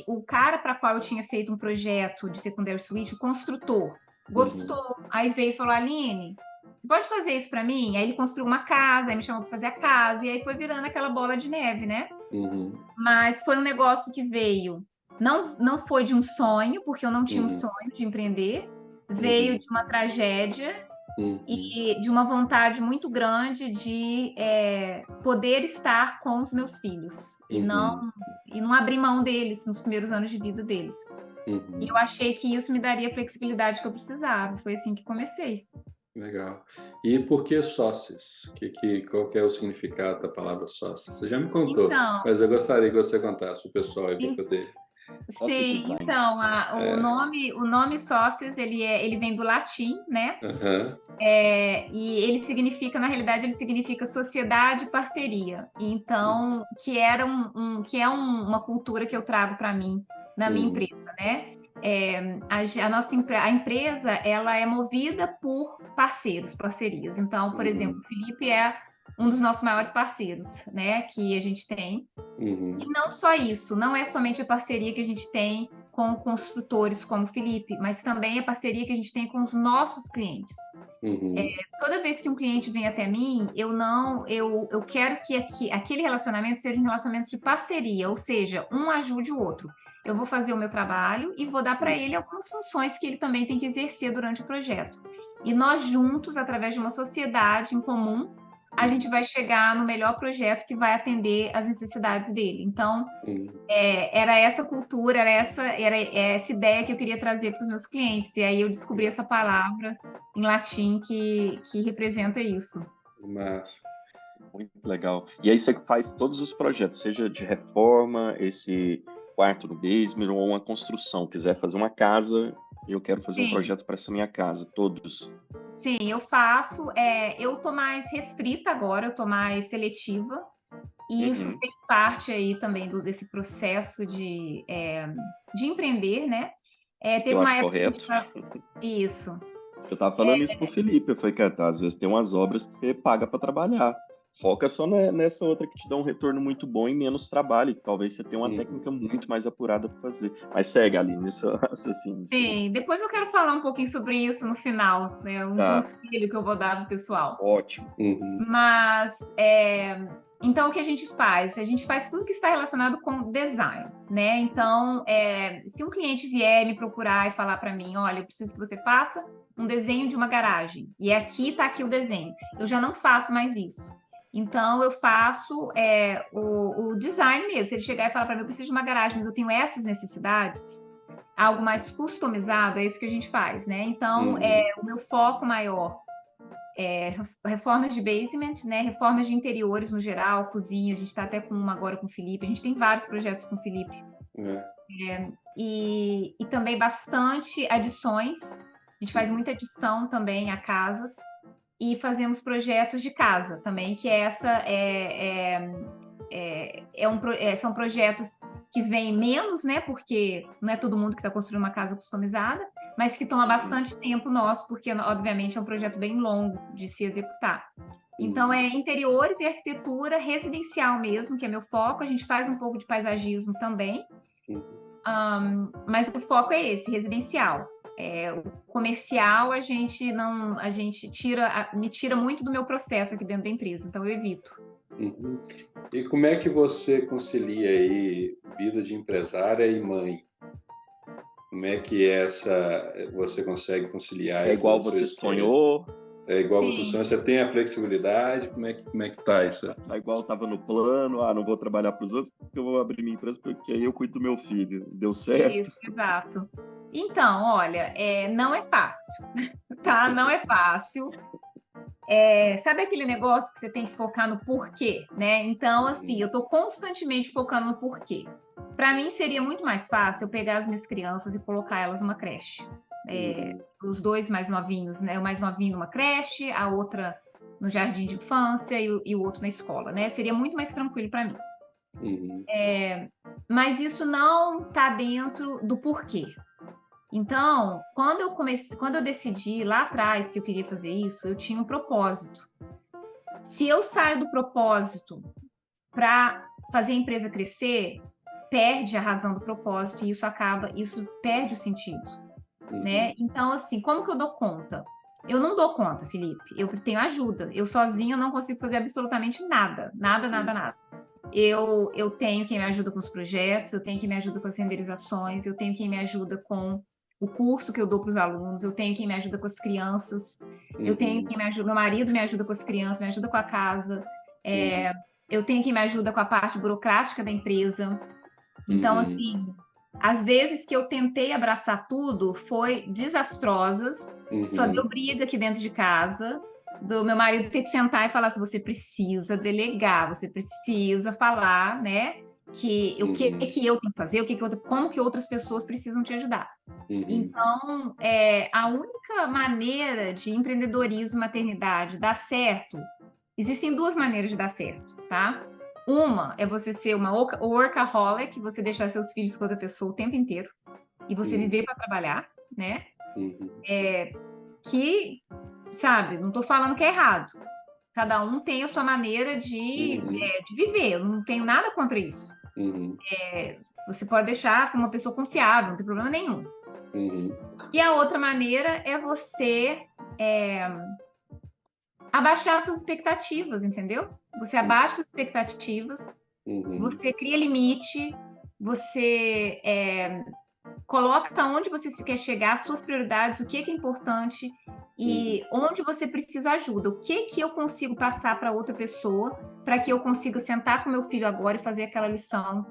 S1: o cara para qual eu tinha feito um projeto de secondary suite, o construtor,
S2: Uhum.
S1: gostou. Aí veio e falou: Aline, você pode fazer isso para mim? Aí ele construiu uma casa, aí me chamou para fazer a casa. E aí foi virando aquela bola de neve, né?
S2: Uhum.
S1: Mas foi um negócio que veio. Não foi de um sonho, porque eu não tinha um
S2: Uhum.
S1: sonho de empreender. Veio
S2: Uhum.
S1: de uma tragédia
S2: Uhum.
S1: e de uma vontade muito grande de poder estar com os meus filhos
S2: Uhum.
S1: e não abrir mão deles nos primeiros anos de vida deles. E eu
S2: Uhum.
S1: achei que isso me daria a flexibilidade que eu precisava. Foi assim que comecei.
S2: Legal. E por que sócios? Qual que é o significado da palavra sócio? Você já me contou,
S1: Então,
S2: mas eu gostaria que você contasse para o pessoal aí para
S1: em-
S2: poder.
S3: Office
S1: sim,
S3: Design.
S1: então
S2: É,
S1: o nome sócios ele vem do latim, né?
S2: aham.
S1: E ele significa, na realidade, ele significa sociedade e parceria. Então, que é uma cultura que eu trago para mim, na minha
S2: Uhum.
S1: empresa, né? A empresa, ela é movida por parceiros, parcerias. Então, por exemplo,
S2: Uhum.
S1: o Felipe é um dos nossos maiores parceiros, né? Que a gente tem. E
S2: Uhum.
S1: não só isso, não é somente a parceria que a gente tem com construtores como o Felipe, mas também a parceria que a gente tem com os nossos clientes.
S2: Uhum.
S1: Toda vez que um cliente vem até mim, eu quero que aquele relacionamento seja um relacionamento de parceria, ou seja, um ajude o outro. Eu vou fazer o meu trabalho e vou dar para
S2: Uhum.
S1: ele algumas funções que ele também tem que exercer durante o projeto. E nós juntos, através de uma sociedade em comum, a gente
S2: Uhum.
S1: vai chegar no melhor projeto que vai atender às necessidades dele. Então,
S2: Uhum.
S1: era essa cultura, era essa ideia que eu queria trazer para os meus clientes. E aí eu descobri essa palavra em latim que representa isso.
S2: Massa.
S3: Muito legal. E aí você faz todos os projetos, seja de reforma, esse quarto no basement ou uma construção. Quiser fazer uma casa, eu quero fazer um
S1: Sim,
S3: projeto para essa minha casa, todos.
S1: sim, eu faço. Eu tô mais restrita agora, eu tô mais seletiva. E isso
S3: Uhum.
S1: fez parte aí também desse processo de empreender, né? Teve
S3: Eu
S1: uma
S3: acho
S1: época que a gente
S3: correto.
S1: Isso.
S3: Eu tava falando isso pro Felipe. Eu falei, cara, às vezes tem umas obras que você paga para trabalhar. Foca só nessa outra que te dá um retorno muito bom e menos trabalho. Que talvez você tenha uma
S2: Uhum.
S3: técnica muito mais apurada para fazer. Mas segue ali nesse raciocínio seu.
S1: Sim, depois eu quero falar um pouquinho sobre isso no final, né? Um
S3: Tá,
S1: conselho que eu vou dar pro pessoal.
S3: ótimo.
S2: Uhum.
S1: Mas, então, o que a gente faz? A gente faz tudo que está relacionado com design, né? Então, se um cliente vier me procurar e falar para mim, olha, eu preciso que você faça um desenho de uma garagem, e aqui está aqui o desenho, eu já não faço mais isso. Então, eu faço o design mesmo. Se ele chegar e falar para mim, eu preciso de uma garagem, mas eu tenho essas necessidades, algo mais customizado, é isso que a gente faz, né? Então,
S2: Uhum.
S1: o meu foco maior reformas de basement, né? Reformas de interiores no geral, cozinha. A gente está até com uma agora com o Felipe. A gente tem vários projetos com o Felipe.
S2: É.
S1: E também bastante adições. A gente faz
S2: Uhum.
S1: muita adição também a casas. E fazemos projetos de casa também, que são projetos que vêm menos, né? Porque não é todo mundo que está construindo uma casa customizada, mas que toma
S3: Uhum.
S1: bastante tempo nosso, porque, obviamente, é um projeto bem longo de se executar. Então,
S2: Uhum.
S1: é interiores e arquitetura residencial mesmo, que é meu foco. A gente faz um pouco de paisagismo também,
S2: Uhum.
S1: mas o foco é esse, residencial. O comercial a gente não, a gente me tira muito do meu processo aqui dentro da empresa, então eu evito.
S2: Uhum. E como é que você concilia aí vida de empresária e mãe? Como é que você consegue conciliar
S3: É
S2: essa
S3: igual
S2: sua
S3: você
S2: experiência?
S3: sonhou?
S2: É igual você,
S1: Sim,
S2: você tem a flexibilidade, como é que tá isso?
S3: Tá igual tava no plano, não vou trabalhar para os outros porque eu vou abrir minha empresa porque aí eu cuido do meu filho. Deu certo?
S1: isso, exato. Então, olha, não é fácil, tá? Não é fácil. Sabe aquele negócio que você tem que focar no porquê, né? Então, assim, eu tô constantemente focando no porquê. Para mim, seria muito mais fácil eu pegar as minhas crianças e colocar elas numa creche.
S2: Uhum,
S1: Os dois mais novinhos, né? O mais novinho numa creche, a outra no jardim de infância e o outro na escola, né? Seria muito mais tranquilo para mim.
S2: uhum,
S1: Mas isso não tá dentro do porquê. Então, quando eu decidi lá atrás que eu queria fazer isso, eu tinha um propósito. Se eu saio do propósito para fazer a empresa crescer, perde a razão do propósito e isso perde o sentido, né?
S2: uhum,
S1: Então, assim, como que eu dou conta? Eu não dou conta, Felipe. Eu tenho ajuda. Eu sozinha não consigo fazer absolutamente nada, nada, nada,
S2: uhum,
S1: nada. Eu tenho quem me ajuda com os projetos, eu tenho quem me ajuda com as renderizações, eu tenho quem me ajuda com o curso que eu dou para os alunos, eu tenho quem me ajuda com as crianças, eu tenho
S2: uhum,
S1: quem me ajuda, meu marido me ajuda com as crianças, me ajuda com a casa,
S2: uhum,
S1: eu tenho quem me ajuda com a parte burocrática da empresa. Então,
S2: uhum,
S1: assim, as vezes que eu tentei abraçar tudo foi desastrosas, só deu
S2: uhum,
S1: briga aqui dentro de casa, do meu marido ter que sentar e falar assim, você precisa delegar, você precisa falar, né, que o que
S2: uhum,
S1: que eu tenho que fazer, como que outras pessoas precisam te ajudar.
S2: uhum,
S1: Então, a única maneira de empreendedorismo e maternidade dar certo, existem duas maneiras de dar certo, tá? Uma é você ser uma workaholic, você deixar seus filhos com outra pessoa o tempo inteiro e você
S2: uhum,
S1: viver para trabalhar, né?
S2: uhum,
S1: Que, sabe, não tô falando que é errado. Cada um tem a sua maneira
S2: uhum,
S1: de viver, eu não tenho nada contra isso.
S2: uhum,
S1: Você pode deixar com uma pessoa confiável, não tem problema nenhum.
S2: uhum,
S1: E a outra maneira é você é, abaixar suas expectativas, entendeu? Você abaixa as expectativas,
S2: uhum,
S1: você cria limite, você coloca onde você quer chegar, suas prioridades, o que é importante
S2: uhum,
S1: e onde você precisa ajuda. O que eu consigo passar para outra pessoa para que eu consiga sentar com meu filho agora e fazer aquela lição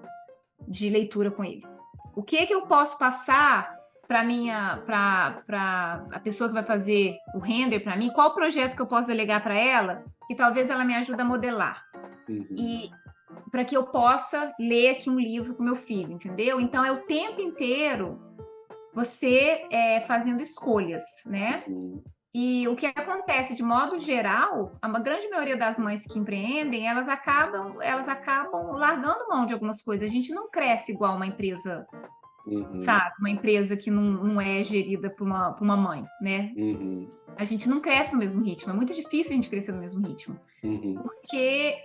S1: de leitura com ele? O que eu posso passar para a pessoa que vai fazer o render para mim? Qual projeto que eu posso delegar para ela que talvez ela me ajude a modelar?
S2: uhum,
S1: E para que eu possa ler aqui um livro com meu filho, entendeu? Então é o tempo inteiro você fazendo escolhas, né?
S2: uhum.
S1: E o que acontece de modo geral, a grande maioria das mães que empreendem, elas acabam largando mão de algumas coisas. A gente não cresce igual uma empresa,
S2: Uhum,
S1: sabe? Uma empresa que não é gerida por uma mãe, né?
S2: uhum,
S1: A gente não cresce no mesmo ritmo. É muito difícil a gente crescer no mesmo ritmo.
S2: uhum,
S1: Porque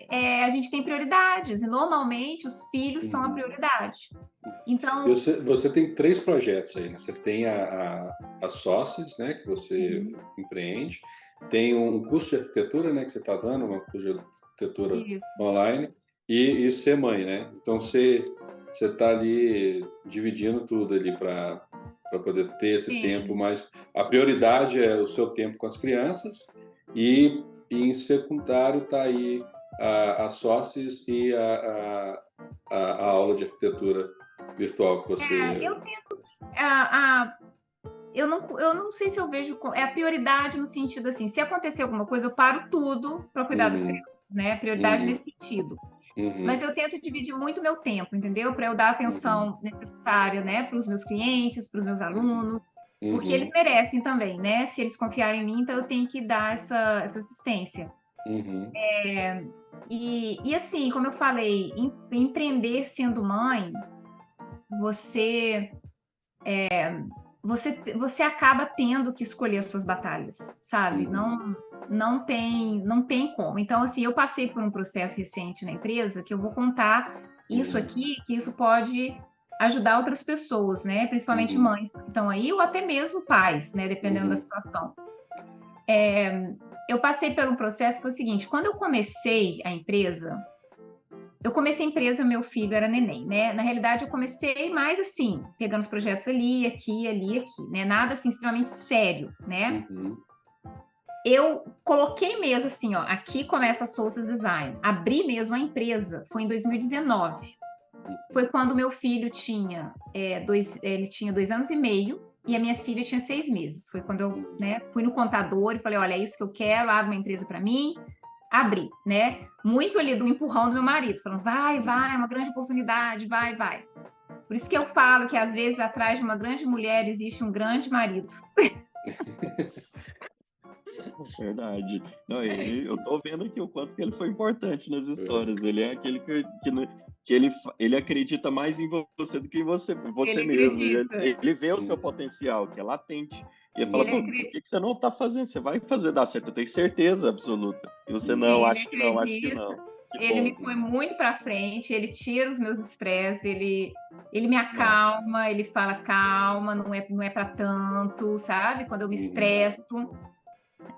S1: a gente tem prioridades, e normalmente os filhos são a
S2: uhum.
S1: prioridade.
S2: E
S1: Então,
S2: você tem três projetos aí, né? Você tem a Sócios, né? Que você
S1: uhum,
S2: empreende. Tem um curso de arquitetura, né? Que você está dando, um curso de arquitetura
S1: isso.
S2: online. E ser mãe, né? Então você está ali dividindo tudo ali para poder ter esse tempo,
S1: Sim.
S2: mas a prioridade é o seu tempo com as crianças e em secundário está aí a Sócios e a aula de arquitetura virtual que você.
S1: Eu tento. A, a, eu não sei se eu vejo. É a prioridade no sentido assim: se acontecer alguma coisa, eu paro tudo para cuidar das
S2: Uhum,
S1: crianças, né? Prioridade
S2: uhum,
S1: nesse sentido. Mas
S2: uhum,
S1: eu tento dividir muito meu tempo, entendeu? Para eu dar a
S2: uhum,
S1: atenção necessária, né? Para os meus clientes, para os meus
S2: uhum,
S1: alunos, porque eles
S2: uhum,
S1: merecem também, né? Se eles confiarem em mim, então eu tenho que dar essa assistência.
S2: uhum,
S1: E assim, como eu falei, empreender sendo mãe, você você acaba tendo que escolher as suas batalhas, sabe?
S2: uhum,
S1: Não tem como. Então, assim, eu passei por um processo recente na empresa que eu vou contar isso
S2: uhum,
S1: aqui, que isso pode ajudar outras pessoas, né? Principalmente
S2: uhum,
S1: mães que estão aí, ou até mesmo pais, né? Dependendo da
S2: uhum,
S1: situação. Eu passei por um processo que foi o seguinte: quando eu comecei a empresa, meu filho era neném, né? Na realidade, eu comecei mais assim, pegando os projetos ali, aqui, né? Nada assim extremamente sério, né?
S2: uhum,
S1: eu coloquei mesmo assim, ó, aqui começa a Soul's Design. Abri mesmo a empresa, foi em 2019. Foi quando meu filho tinha ele tinha 2 anos e meio e a minha filha tinha 6 meses. Foi quando eu, né, fui no contador e falei, olha, é isso que eu quero, abre uma empresa para mim. Abri, né? Muito ali do empurrão do meu marido, falando, vai, é uma grande oportunidade, vai, vai. Por isso que eu falo que às vezes atrás de uma grande mulher existe um grande marido.
S3: Verdade. Não, eu tô vendo aqui o quanto que ele foi importante nas histórias. Ele é aquele que ele acredita mais em você do que em você
S1: Ele
S3: mesmo. E
S1: acredita.
S3: ele vê o seu potencial, que é latente. E ele fala,
S1: Ele
S3: pô, por
S1: acredita.
S3: que você não tá fazendo? Você vai fazer dar certo, eu tenho certeza absoluta. E você, não,
S1: Sim, ele
S3: acho que não, acho que
S1: acredita.
S3: não. Que
S1: Ele
S3: bom.
S1: me põe muito para frente, ele tira os meus estresses, ele me
S3: Nossa.
S1: acalma, ele fala calma, não é para tanto, sabe? Quando eu me estresso.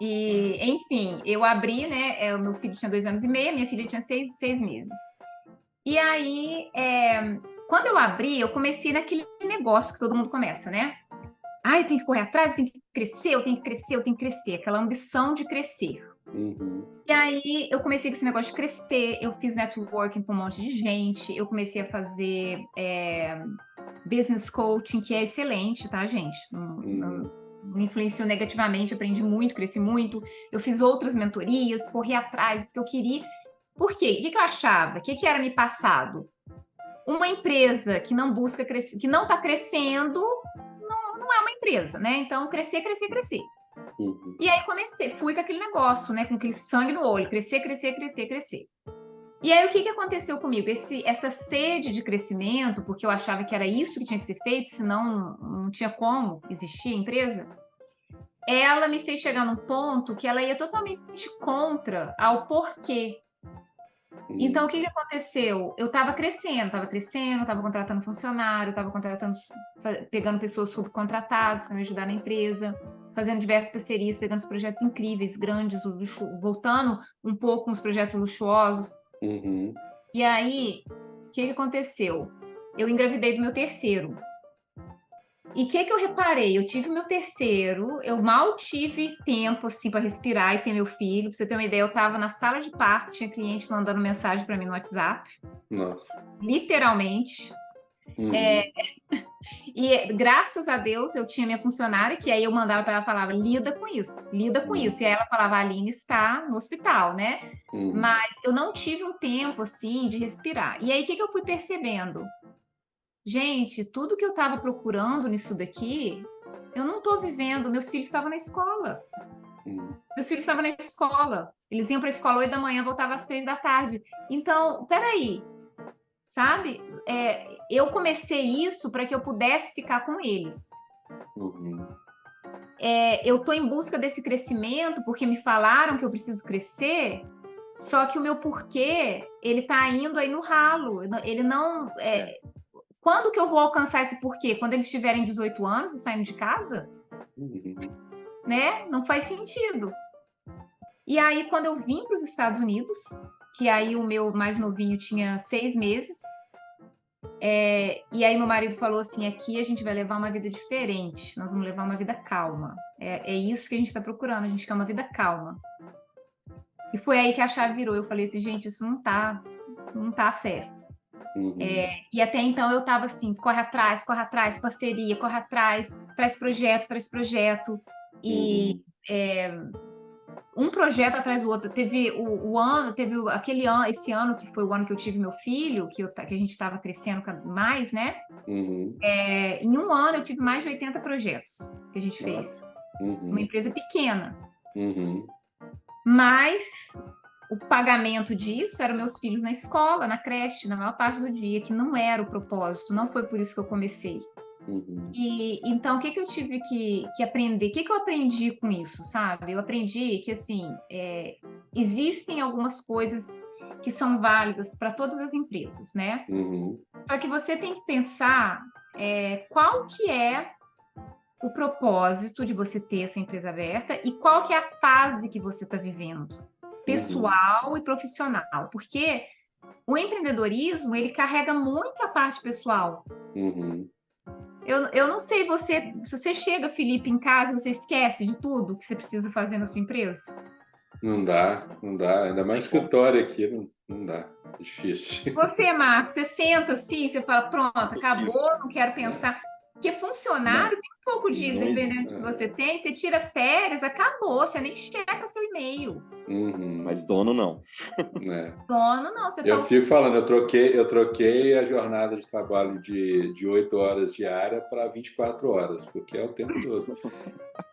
S1: E, enfim, eu abri, né? O meu filho tinha 2 anos e meio, minha filha tinha seis meses. E aí, quando eu abri, eu comecei naquele negócio que todo mundo começa, né? Ah, eu tenho que correr atrás, eu tenho que crescer, eu tenho que crescer, eu tenho que crescer, aquela ambição de crescer. E aí eu comecei com esse negócio de crescer, eu fiz networking com um monte de gente, eu comecei a fazer business coaching, que é excelente, tá, gente? Não influenciou negativamente, aprendi muito, cresci muito. Eu fiz outras mentorias, corri atrás, porque eu queria. Por quê? O que eu achava? O que era me passado? Uma empresa que não busca crescer, que não está crescendo, não é uma empresa, né? Então, crescer, crescer, crescer. E aí fui com aquele negócio, né? Com aquele sangue no olho, crescer, crescer, crescer, crescer. E aí, o que aconteceu comigo? Essa sede de crescimento, porque eu achava que era isso que tinha que ser feito, senão não tinha como existir a empresa, ela me fez chegar num ponto que ela ia totalmente contra ao porquê. Então, o que aconteceu? Eu estava crescendo, estava contratando funcionário, estava pegando pessoas subcontratadas para me ajudar na empresa, fazendo diversas parcerias, pegando os projetos incríveis, grandes, voltando um pouco com os projetos luxuosos. E aí, o que aconteceu? Eu engravidei do meu terceiro. E o que eu reparei? Eu tive o meu terceiro, eu mal tive tempo assim para respirar e ter meu filho. Pra você ter uma ideia, eu estava na sala de parto, tinha cliente mandando mensagem para mim no WhatsApp.
S2: Nossa.
S1: Literalmente. E graças a Deus eu tinha minha funcionária, que aí eu mandava para ela, falava, lida com isso, lida com isso. E aí ela falava, a Aline está no hospital, né? Mas eu não tive um tempo assim de respirar. E aí o que eu fui percebendo? Gente, tudo que eu estava procurando nisso daqui, eu não estou vivendo. Meus filhos estavam na escola. Meus filhos estavam na escola. Eles iam para a escola 8 da manhã, voltavam às 3 da tarde. Então, peraí, sabe? Eu comecei isso para que eu pudesse ficar com eles. Eu estou em busca desse crescimento porque me falaram que eu preciso crescer, só que o meu porquê, ele está indo aí no ralo. Ele não... Quando que eu vou alcançar esse porquê? Quando eles tiverem 18 anos e saindo de casa? Né? Não faz sentido. E aí, quando eu vim para os Estados Unidos, que aí o meu mais novinho tinha 6 meses, e aí meu marido falou assim, aqui a gente vai levar uma vida diferente, nós vamos levar uma vida calma. É isso que a gente está procurando, a gente quer uma vida calma. E foi aí que a chave virou. Eu falei assim, gente, isso não tá certo. E até então eu estava assim, corre atrás, parceria, corre atrás, traz projeto. E um projeto atrás do outro. Teve esse ano que foi o ano que eu tive meu filho, que a gente estava crescendo mais, né? Em um ano eu tive mais de 80 projetos que a gente fez. Uma empresa pequena. Mas o pagamento disso eram meus filhos na escola, na creche, na maior parte do dia, que não era o propósito, não foi por isso que eu comecei. E então, o que eu tive que aprender? O que eu aprendi com isso, sabe? Eu aprendi que, assim, existem algumas coisas que são válidas para todas as empresas, né? Só que você tem que pensar qual que é o propósito de você ter essa empresa aberta e qual que é a fase que você está vivendo, pessoal e profissional, porque o empreendedorismo, ele carrega muito a parte pessoal. Eu não sei, se você chega, Felipe, em casa, você esquece de tudo que você precisa fazer na sua empresa?
S2: Não dá, não dá. Ainda mais escritório aqui, não dá. É difícil.
S1: Você, Marcos, você senta assim, você fala, pronto,
S3: Possível.
S1: acabou, não quero
S2: É,
S1: pensar. Porque
S3: Não,
S1: funcionário tem um pouco disso,
S3: não existe.
S1: dependendo do que você tem, você tira férias, acabou, você nem checa seu e-mail.
S2: uhum,
S3: Mas dono não.
S2: é.
S1: Dono, não, você
S2: Eu
S1: tá.
S2: fico falando, eu troquei a jornada de trabalho de 8 horas diária para 24 horas, porque é o tempo todo.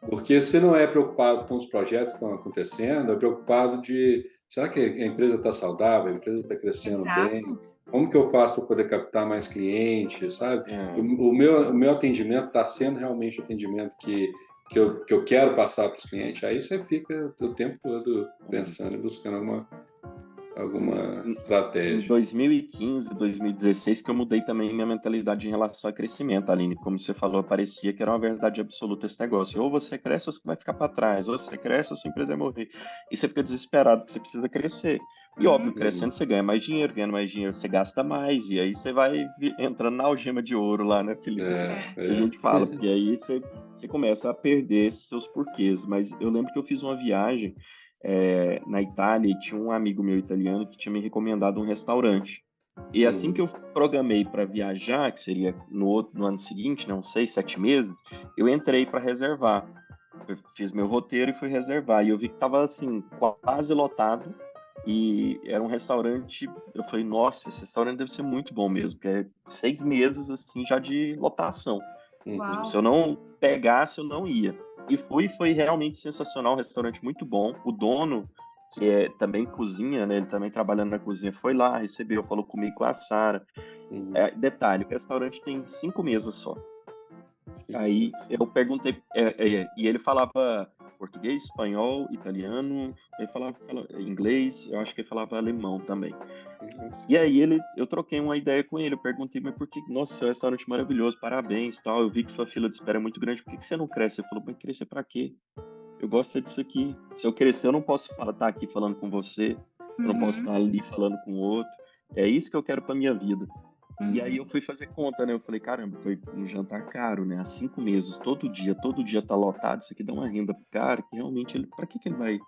S2: Porque se não é preocupado com os projetos que estão acontecendo, é preocupado de, será que a empresa está saudável, a empresa está crescendo bem?
S1: Exato.
S2: Como que eu faço para poder captar mais clientes, sabe? O,
S3: É,
S2: o meu atendimento está sendo realmente o atendimento que eu quero passar para os clientes. Aí você fica o tempo todo
S3: é.
S2: pensando e buscando alguma
S3: Em
S2: estratégia.
S3: 2015, 2016, que eu mudei também minha mentalidade em relação a crescimento, Aline. Como você falou, parecia que era uma verdade absoluta esse negócio. Ou você cresce ou você vai ficar para trás. Ou você cresce ou sua empresa vai morrer. E você fica desesperado porque você precisa crescer. E óbvio,
S2: Uhum.
S3: crescendo você ganha mais dinheiro, ganhando mais dinheiro você gasta mais. E aí você vai entrando na algema de ouro lá, né, Felipe?
S2: É,
S1: É.
S3: Que a
S2: é.
S3: gente fala. Porque aí você começa a perder seus porquês. Mas eu lembro que eu fiz uma viagem na Itália e tinha um amigo meu italiano que tinha me recomendado um restaurante. E assim que
S2: Uhum.
S3: eu programei para viajar, que seria no ano seguinte, né, uns 6, 7 meses, eu entrei para reservar. Eu fiz meu roteiro e fui reservar. E eu vi que estava assim, quase lotado. E era um restaurante. Eu falei, nossa, esse restaurante deve ser muito bom mesmo, porque é 6 meses assim já de lotação. Tipo, se
S2: Uhum.
S1: Uau.
S3: eu não pegasse, eu não ia. E fui, foi realmente sensacional, um restaurante muito bom. O dono, que também cozinha, né? Ele também trabalhando na cozinha, foi lá, recebeu, falou comigo com a Sara.
S2: Uhum.
S3: Detalhe, o restaurante tem 5 mesas só.
S2: Cinco
S3: Aí
S2: meses.
S3: eu perguntei, e ele falava português, espanhol, italiano, ele falava inglês, eu acho que ele falava alemão também.
S2: Nossa.
S3: E aí eu troquei uma ideia com ele, eu perguntei, mas por que, nossa, seu restaurante é maravilhoso, parabéns, tal, eu vi que sua fila de espera é muito grande, por que que você não cresce? Ele falou, mas crescer pra quê? Eu gosto é disso aqui. Se eu crescer, eu não posso estar aqui falando com você, eu não posso estar
S1: Uhum,
S3: ali falando com o outro. É isso que eu quero pra minha vida. E aí eu
S1: uhum.
S3: fui fazer conta, né? Eu falei, caramba, foi um jantar caro, né? Há 5 meses, todo dia tá lotado, isso aqui dá uma renda pro cara, que realmente ele, pra que ele vai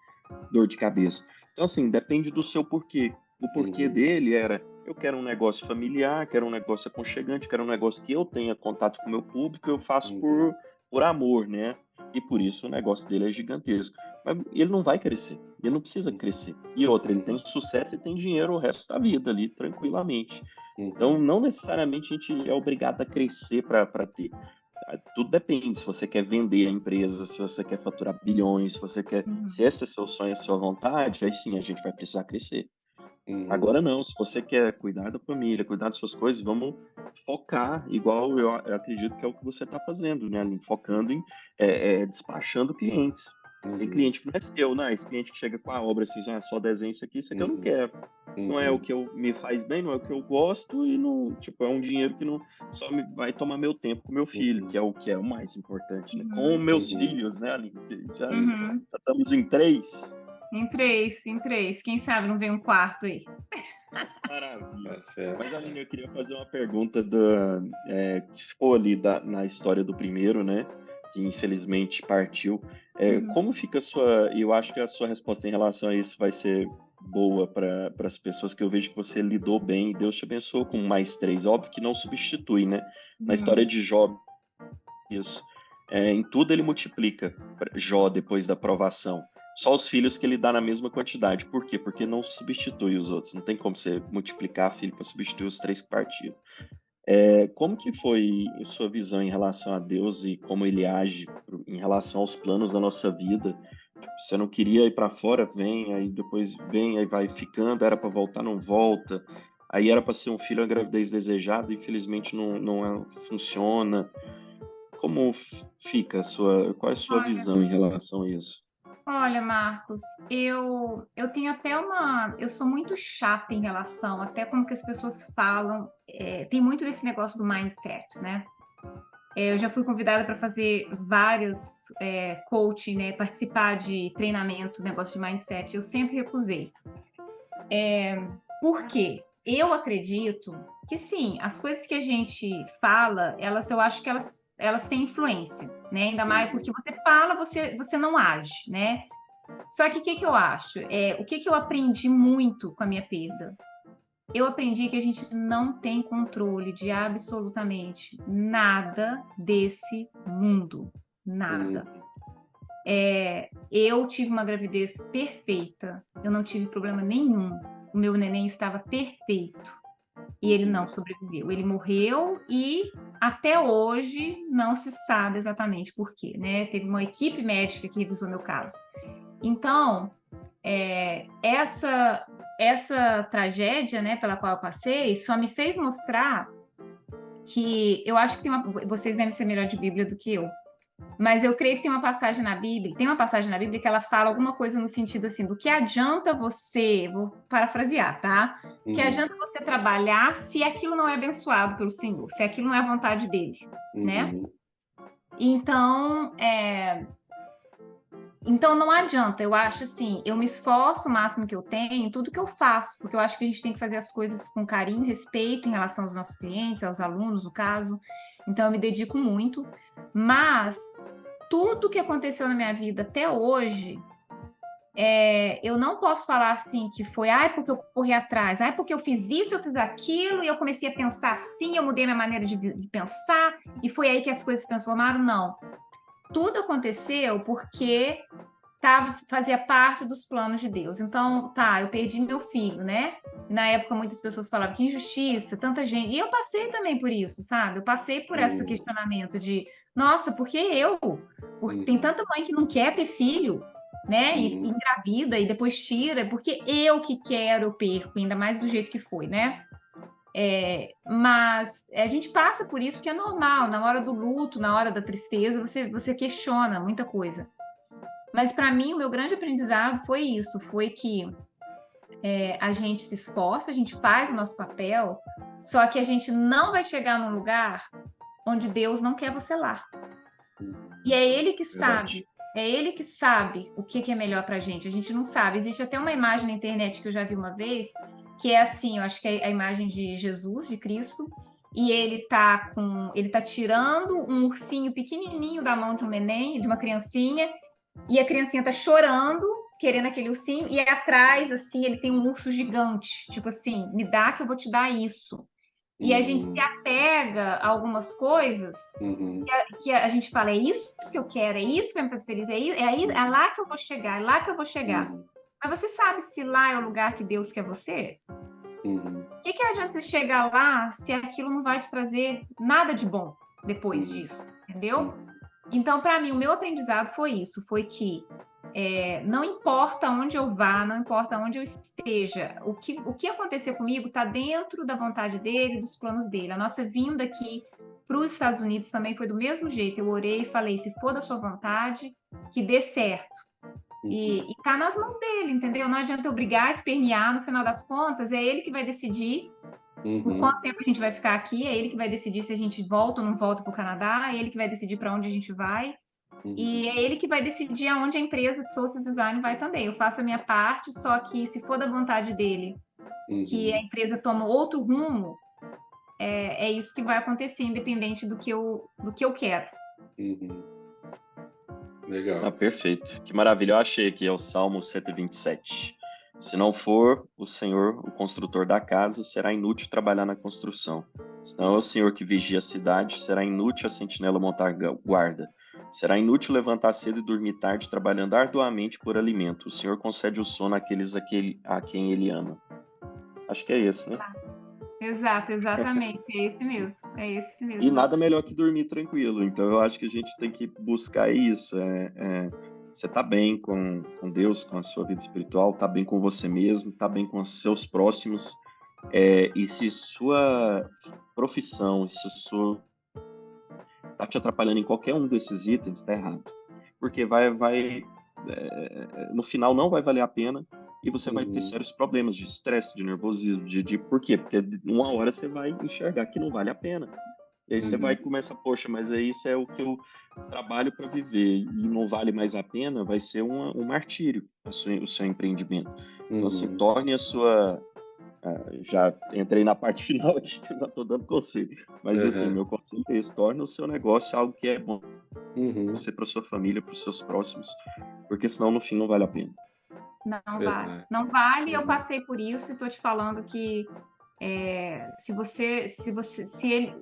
S3: dor de cabeça? Então, assim, depende do seu porquê. O porquê
S2: Uhum.
S3: dele era, eu quero um negócio familiar, quero um negócio aconchegante, quero um negócio que eu tenha contato com o meu público, eu faço
S2: Uhum.
S3: por amor, né? E por isso o negócio dele é gigantesco. Mas ele não vai crescer, ele não precisa crescer. E outra, ele tem
S2: Uhum.
S3: sucesso e tem dinheiro o resto da vida ali, tranquilamente. Então,
S2: Uhum.
S3: não necessariamente a gente é obrigado a crescer para ter. Tudo depende. Se você quer vender a empresa, se você quer faturar bilhões, se você quer. Se
S1: Uhum.
S3: esse é seu sonho, a sua vontade, aí sim a gente vai precisar crescer.
S2: Uhum.
S3: Agora não, se você quer cuidar da família, cuidar das suas coisas, vamos focar, igual eu acredito que é o que você está fazendo, né, Aline? Focando em despachando clientes. Tem
S2: Uhum.
S3: cliente que não é seu, né? Esse cliente que chega com a obra assim, só desenho isso aqui eu não
S2: Uhum.
S3: quero. Não é o
S2: Uhum.
S3: que me faz bem, não é o que eu gosto e não, tipo, é um dinheiro que não só vai tomar meu tempo com meu filho,
S2: Uhum.
S3: que é o mais importante, né? Com
S1: Uhum.
S3: meus
S2: Uhum.
S3: filhos, né, Aline?
S1: Uhum.
S3: Já estamos em 3.
S1: Em três, em três. Quem sabe não vem um quarto aí.
S3: Maravilha.
S2: Tá certo.
S3: Mas, Aline, eu queria fazer uma pergunta que ficou ali na história do primeiro, né? Que infelizmente partiu.
S1: Uhum.
S3: Como fica a sua. E eu acho que a sua resposta em relação a isso vai ser boa para as pessoas, que eu vejo que você lidou bem e Deus te abençoou com mais 3. Óbvio que não substitui, né? Na história
S1: Uhum.
S3: de Jó, isso. Em tudo ele multiplica Jó depois da provação. Só os filhos que ele dá na mesma quantidade. Por quê? Porque não substitui os outros. Não tem como você multiplicar filho para substituir os 3 que partiram. Como que foi a sua visão em relação a Deus e como ele age em relação aos planos da nossa vida? Tipo, você não queria ir para fora, vem, aí depois vem, aí vai ficando, era para voltar, não volta. Aí era para ser um filho, a gravidez desejada, infelizmente não funciona. Como fica qual é a sua
S1: Olha,
S3: visão em relação a isso?
S1: olha, Marcos, eu tenho até eu sou muito chata em relação, até como que as pessoas falam, tem muito desse negócio do mindset, né? Eu já fui convidada para fazer vários coaching, né? Participar de treinamento, negócio de mindset. Eu sempre recusei. Por quê? eu acredito que sim, as coisas que a gente fala, eu acho que elas têm influência, né? Ainda mais porque você fala, você não age, né? Só que o que eu acho? O que eu aprendi muito com a minha perda? Eu aprendi que a gente não tem controle de absolutamente nada desse mundo. Nada. Eu tive uma gravidez perfeita. Eu não tive problema nenhum. O meu neném estava perfeito. E ele não sobreviveu. Ele morreu e até hoje não se sabe exatamente por quê, né? Teve uma equipe médica que revisou meu caso. Então, essa tragédia, né, pela qual eu passei, só me fez mostrar que eu acho que vocês devem ser melhor de Bíblia do que eu, mas eu creio que tem uma passagem na Bíblia que ela fala alguma coisa no sentido assim, do que adianta você, vou parafrasear, tá? Que adianta você trabalhar se aquilo não é abençoado pelo Senhor, se aquilo não é a vontade dele, né? Então, então não adianta, eu acho assim, eu me esforço o máximo que eu tenho, em tudo que eu faço, porque eu acho que a gente tem que fazer as coisas com carinho, respeito em relação aos nossos clientes, aos alunos, no caso. Então eu me dedico muito, mas tudo que aconteceu na minha vida até hoje, eu não posso falar assim que foi, porque eu corri atrás, porque eu fiz isso, eu fiz aquilo, e eu comecei a pensar assim, eu mudei minha maneira de pensar, e foi aí que as coisas se transformaram. Não. Tudo aconteceu porque fazia parte dos planos de Deus. Então, eu perdi meu filho, né? Na época, muitas pessoas falavam que injustiça, tanta gente. E eu passei também por isso, sabe? Eu passei por esse questionamento de, nossa, por que eu? Porque tem tanta mãe que não quer ter filho, né? E engravida e depois tira, porque eu que quero, eu perco, ainda mais do jeito que foi, né? Mas a gente passa por isso, porque é normal. Na hora do luto, na hora da tristeza, você questiona muita coisa. Mas para mim, o meu grande aprendizado foi isso, foi que a gente se esforça, a gente faz o nosso papel, só que a gente não vai chegar num lugar onde Deus não quer você lá. E é Ele que sabe, o que é melhor pra gente, a gente não sabe. Existe até uma imagem na internet que eu já vi uma vez, que é assim, eu acho que é a imagem de Jesus, de Cristo, e ele tá tirando um ursinho pequenininho da mão de um neném, de uma criancinha, e a criancinha tá chorando, querendo aquele ursinho, e atrás, assim, ele tem um urso gigante. Tipo assim, me dá que eu vou te dar isso. E a gente se apega a algumas coisas que a gente fala, é isso que eu quero, é isso que vai me fazer feliz, é lá que eu vou chegar, é lá que eu vou chegar. Mas você sabe se lá é o lugar que Deus quer você? O que adianta você chegar lá se aquilo não vai te trazer nada de bom depois disso, entendeu? Então, para mim, o meu aprendizado foi isso, foi que não importa onde eu vá, não importa onde eu esteja, o que acontecer comigo está dentro da vontade dele, dos planos dele. A nossa vinda aqui para os Estados Unidos também foi do mesmo jeito. Eu orei e falei, se for da sua vontade, que dê certo. E tá nas mãos dele, entendeu? Não adianta eu brigar, espernear, no final das contas, é ele que vai decidir por quanto tempo a gente vai ficar aqui, é ele que vai decidir se a gente volta ou não volta para o Canadá, é ele que vai decidir para onde a gente vai, e é ele que vai decidir aonde a empresa de Sources Design vai também. Eu faço a minha parte, só que se for da vontade dele, que a empresa toma outro rumo, é isso que vai acontecer, independente do que eu quero.
S2: Legal.
S3: Perfeito. Que maravilha. Eu achei aqui, é o Salmo 127. Se não for o Senhor, o construtor da casa, será inútil trabalhar na construção. Se não é o Senhor que vigia a cidade, será inútil a sentinela montar guarda. Será inútil levantar cedo e dormir tarde, trabalhando arduamente por alimento. O Senhor concede o sono àqueles a quem Ele ama. Acho que é esse, né?
S1: Exato, exatamente. É esse mesmo.
S3: E nada melhor que dormir tranquilo. Então eu acho que a gente tem que buscar isso. Você tá bem com Deus, com a sua vida espiritual, tá bem com você mesmo, tá bem com os seus próximos. E se sua profissão, tá te atrapalhando em qualquer um desses itens, tá errado. Porque no final não vai valer a pena e você vai ter sérios problemas de estresse, de nervosismo, por quê? Porque uma hora você vai enxergar que não vale a pena. E aí você vai começar, poxa, mas aí isso é o que eu trabalho para viver e não vale mais a pena, vai ser um martírio o seu empreendimento. Então, assim, torne a sua Já entrei na parte final aqui, já estou dando conselho. Mas, assim,
S2: Aham.
S3: meu conselho é esse: torne o seu negócio algo que é bom para
S2: Uhum.
S3: você, para sua família, para os seus próximos, porque senão no fim não vale a pena.
S1: Não vale.
S2: Verdade.
S1: Não vale, eu
S2: Uhum.
S1: passei por isso e estou te falando que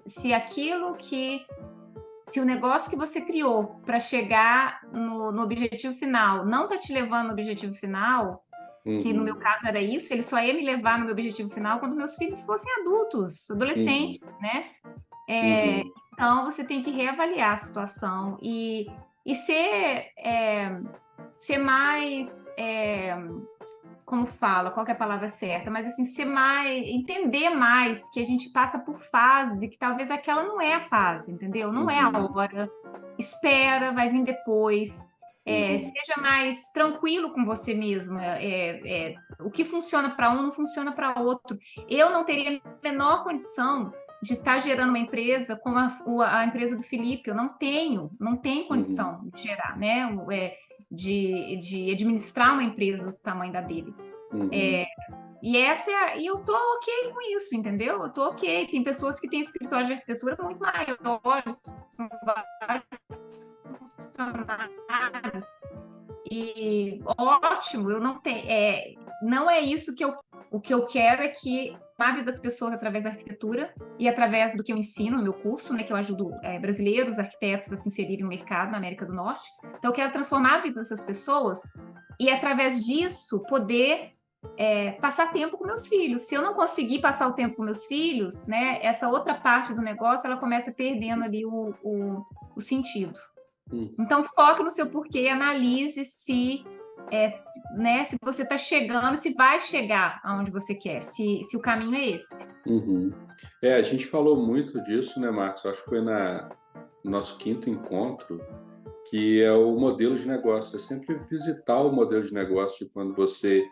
S1: se aquilo que se o negócio que você criou para chegar no objetivo final não está te levando no objetivo final, que no meu
S2: Uhum.
S1: caso era isso, ele só ia me levar no meu objetivo final quando meus filhos fossem adultos,
S2: Uhum.
S1: adolescentes, né?
S2: Uhum.
S1: Então você tem que reavaliar a situação e ser mais, como fala, qual que é a palavra certa, mas assim, entender mais que a gente passa por fases e que talvez aquela não é a fase, entendeu? Não é a
S2: Uhum.
S1: hora. Espera, vai vir depois.
S2: Uhum.
S1: Seja mais tranquilo com você mesmo. O que funciona para um não funciona para outro. Eu não teria a menor condição de estar gerando uma empresa como a empresa do Felipe. Eu não tenho
S2: Uhum.
S1: condição de gerar, né? De administrar uma empresa do tamanho da dele.
S2: Uhum.
S1: E eu tô ok com isso, entendeu? Eu tô ok. Tem pessoas que têm escritório de arquitetura muito maiores, são vários funcionários, e ótimo, eu não tenho. Não é isso que o que eu quero é que a vida das pessoas através da arquitetura e através do que eu ensino no meu curso, né, que eu ajudo brasileiros, arquitetos a se inserirem no mercado na América do Norte. Então, eu quero transformar a vida dessas pessoas e, através disso, poder passar tempo com meus filhos. Se eu não conseguir passar o tempo com meus filhos, né, essa outra parte do negócio ela começa perdendo ali o sentido.
S2: Uhum.
S1: Então, foque no seu porquê, analise se você está chegando, se vai chegar aonde você quer, se o caminho é esse.
S2: Uhum. A gente falou muito disso, né, Marcos? Acho que foi no nosso quinto encontro, que é o modelo de negócio. É sempre visitar o modelo de negócio de quando você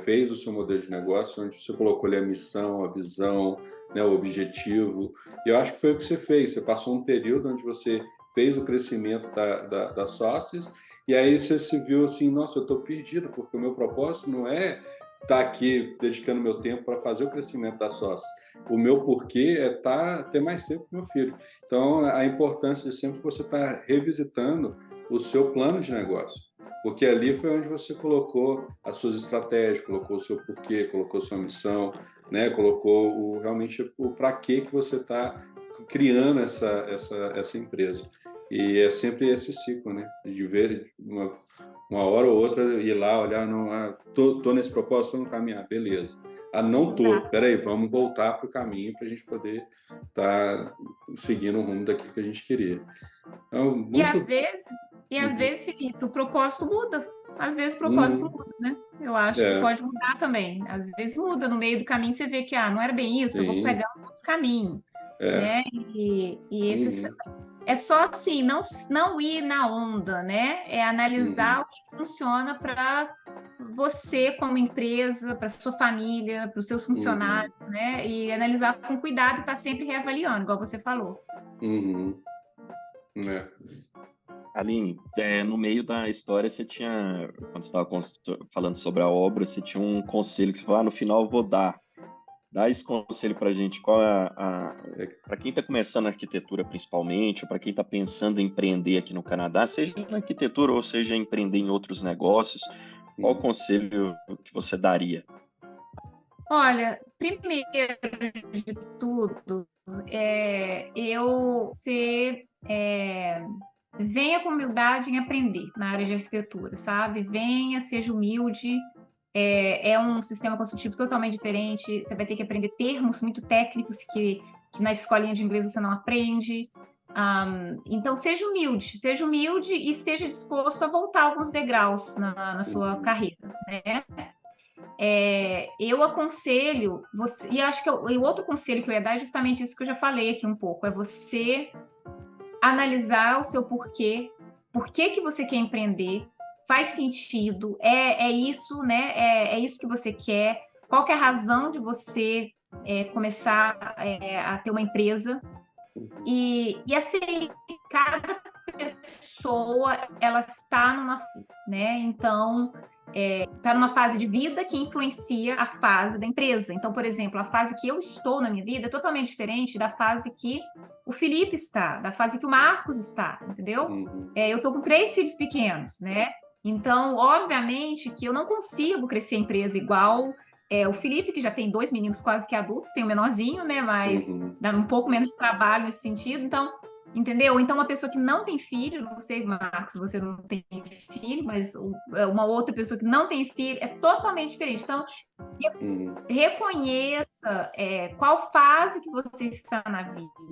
S2: fez o seu modelo de negócio, onde você colocou ali a missão, a visão, né, o objetivo. E eu acho que foi o que você fez. Você passou um período onde você fez o crescimento das sócias, e aí você se viu assim, nossa, eu estou perdido, porque o meu propósito não é estar aqui dedicando meu tempo para fazer o crescimento das sócias. O meu porquê é ter mais tempo com meu filho. Então, a importância de sempre você estar revisitando o seu plano de negócio, porque ali foi onde você colocou as suas estratégias, colocou o seu porquê, colocou sua missão, né? Colocou realmente o para que você está criando essa empresa. E é sempre esse ciclo, né? De ver uma hora ou outra ir lá olhar, não, tô nesse propósito, tô no caminho, beleza. Não tô,
S1: Exato.
S2: peraí, vamos voltar para o caminho para a gente poder estar seguindo o rumo daquilo que a gente queria. Então,
S1: E às
S2: muito.
S1: vezes,
S2: Uhum.
S1: Felipe, o propósito muda. Às vezes o propósito
S2: Uhum.
S1: muda, né? Eu acho que
S2: É,
S1: pode mudar também. Às vezes muda no meio do caminho, você vê que não era bem isso, eu vou
S2: sim,
S1: pegar um outro caminho,
S2: é.
S1: né? E esse
S2: Uhum.
S1: é só assim, não ir na onda, né? É analisar
S2: Uhum.
S1: o que funciona para você como empresa, para sua família, para os seus
S2: Uhum.
S1: funcionários, né? E analisar com cuidado e estar sempre reavaliando, igual você falou.
S2: Uhum. É.
S3: Aline, no meio da história você tinha, quando você estava falando sobre a obra, você tinha um conselho que você falou: no final eu vou dar. Dá esse conselho para a gente. Qual é
S2: É.
S3: para quem está começando a arquitetura principalmente, ou para quem está pensando em empreender aqui no Canadá, seja na arquitetura ou seja empreender em outros negócios, qual o
S2: Uhum.
S3: conselho que você daria?
S1: Olha, primeiro de tudo, venha com humildade em aprender na área de arquitetura, sabe? Venha, seja humilde. É um sistema construtivo totalmente diferente. Você vai ter que aprender termos muito técnicos que na escolinha de inglês você não aprende. Então, seja humilde e esteja disposto a voltar alguns degraus na sua
S2: Uhum.
S1: carreira, né? Eu aconselho você, e acho que o outro conselho que eu ia dar é justamente isso que eu já falei aqui um pouco, é você analisar o seu porquê, por que que você quer empreender, faz sentido, é isso, né? É isso que você quer, qual que é a razão de você começar a ter uma empresa
S2: Uhum.
S1: e assim, cada pessoa ela está numa, né? Então está numa fase de vida que influencia a fase da empresa. Então, por exemplo, a fase que eu estou na minha vida é totalmente diferente da fase que o Felipe está, da fase que o Marcos está, entendeu? Eu estou com 3 filhos pequenos, né? Então, obviamente que eu não consigo crescer a empresa igual o Felipe, que já tem 2 meninos quase que adultos, tem o menorzinho, né? Mas dá um pouco menos de trabalho nesse sentido. Então, entendeu? Então, uma pessoa que não tem filho, não sei, Marcos, você não tem filho, mas uma outra pessoa que não tem filho é totalmente diferente. Então, reconheça qual fase que você está na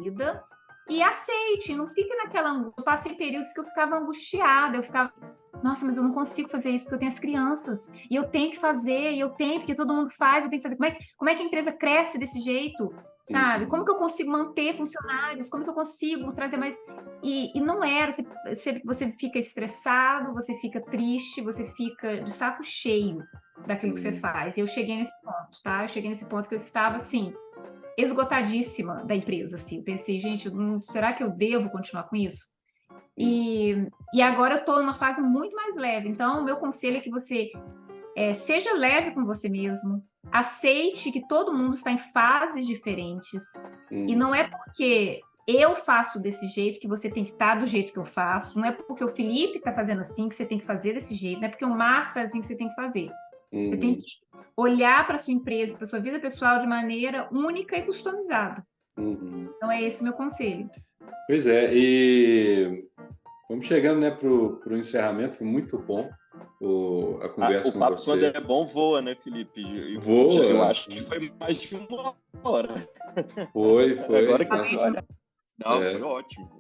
S1: vida e aceite, não fique naquela angústia. Eu passei períodos que eu ficava angustiada, eu ficava, nossa, mas eu não consigo fazer isso porque eu tenho as crianças, e eu tenho que fazer, e eu tenho, porque todo mundo faz, eu tenho que fazer. Como é que a empresa cresce desse jeito? Sabe? Como que eu consigo manter funcionários? Como que eu consigo trazer mais... E não era, você fica estressado, você fica triste, você fica de saco cheio daquilo que você faz. E eu cheguei nesse ponto, tá? Eu cheguei nesse ponto que eu estava, assim, esgotadíssima da empresa, assim. Eu pensei, gente, será que eu devo continuar com isso? E agora eu estou numa fase muito mais leve. Então, o meu conselho é que você seja leve com você mesmo, aceite que todo mundo está em fases diferentes, e não é porque eu faço desse jeito que você tem que estar do jeito que eu faço, não é porque o Felipe está fazendo assim que você tem que fazer desse jeito, não é porque o Marcos faz assim que você tem que fazer. Você tem que olhar para sua empresa, para sua vida pessoal de maneira única e customizada. Então é esse o meu conselho.
S2: Pois é, e vamos chegando, né, pro encerramento. Foi muito bom a conversa com
S3: o papo,
S2: você.
S3: quando é bom, voa, né, Felipe?
S2: Voa.
S3: Eu acho que foi mais de 1 hora.
S2: Foi.
S3: Agora que eu olho. Não, foi ótimo.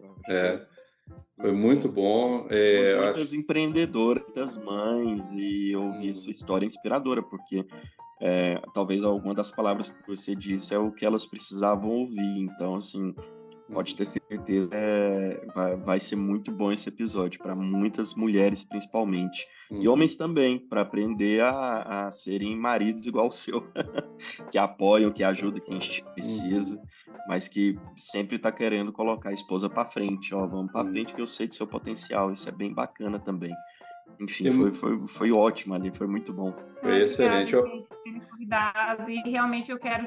S2: Foi muito bom.
S3: Muitas empreendedoras, muitas mães, e eu ouvi sua história inspiradora, porque talvez alguma das palavras que você disse é o que elas precisavam ouvir. Então, assim, pode ter certeza, vai ser muito bom esse episódio, para muitas mulheres principalmente, e homens também, para aprender a serem maridos igual o seu, que apoiam, que ajudam quem precisa, mas que sempre está querendo colocar a esposa para frente, vamos para frente que eu sei do seu potencial, isso é bem bacana também. Enfim, foi ótimo ali, foi muito bom.
S2: Foi excelente.
S1: Cuidado, e realmente eu quero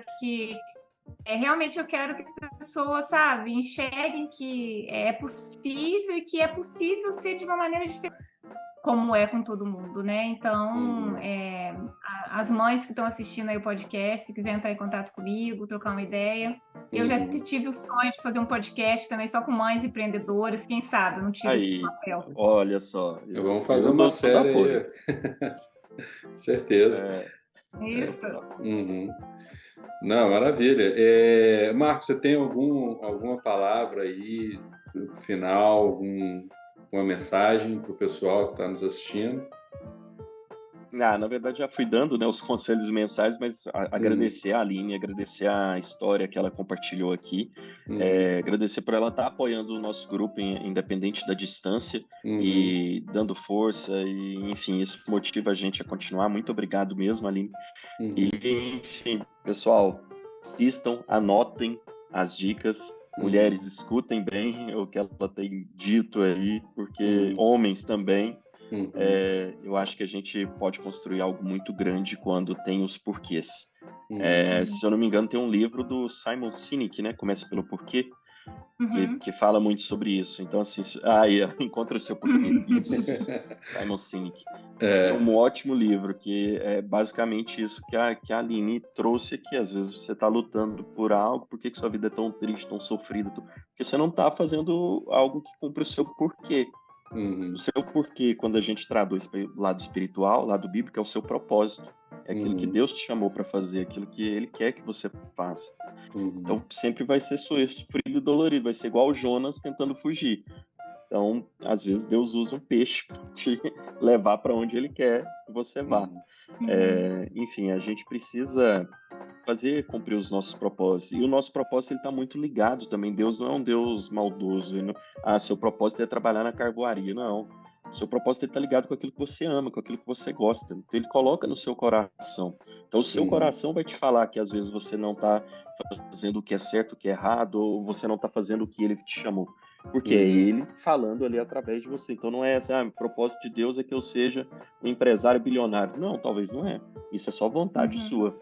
S1: que as pessoas, sabe, enxerguem que é possível e que é possível ser de uma maneira diferente, como é com todo mundo, né? Então, as mães que estão assistindo aí o podcast, se quiser entrar em contato comigo, trocar uma ideia. Eu já tive o sonho de fazer um podcast também só com mães empreendedoras, quem sabe, eu não tive esse papel.
S3: Olha só.
S2: Vamos fazer uma série aí. Certeza.
S1: Isso.
S2: Não, maravilha. Marcos, você tem alguma palavra aí no final, uma mensagem para o pessoal que está nos assistindo?
S3: Na verdade, já fui dando, né, os conselhos mensais, mas agradecer a Aline, agradecer a história que ela compartilhou aqui, agradecer por ela estar apoiando o nosso grupo, independente da distância, e dando força, e enfim, isso motiva a gente a continuar. Muito obrigado mesmo, Aline. E, enfim, pessoal, assistam, anotem as dicas, mulheres, escutem bem o que ela tem dito aí, porque homens também. Eu acho que a gente pode construir algo muito grande quando tem os porquês. Se eu não me engano, tem um livro do Simon Sinek, né? Começa pelo porquê, que fala muito sobre isso. Então, assim, encontra o seu porquê. Simon Sinek. É um ótimo livro, que é basicamente isso que a Aline trouxe aqui. Às vezes você está lutando por algo, por que sua vida é tão triste, tão sofrida? Porque você não está fazendo algo que cumpre o seu porquê. O seu porquê, quando a gente traduz para o lado espiritual, lado bíblico, é o seu propósito. É aquilo que Deus te chamou para fazer, aquilo que Ele quer que você faça. Então, sempre vai ser sofrido e dolorido, vai ser igual o Jonas tentando fugir. Então, às vezes, Deus usa um peixe para te levar para onde Ele quer que você vá. Enfim, a gente precisa fazer cumprir os nossos propósitos. E o nosso propósito está muito ligado também. Deus não é um Deus maldoso. Seu propósito é trabalhar na carvoaria. Não. Seu propósito está ligado com aquilo que você ama, com aquilo que você gosta. Então, ele coloca no seu coração. Então, o seu coração vai te falar que às vezes você não está fazendo o que é certo, o que é errado, ou você não está fazendo o que ele te chamou. Porque é ele falando ali através de você. Então não é assim, o propósito de Deus é que eu seja um empresário bilionário. Não, talvez não é. Isso é só vontade sua.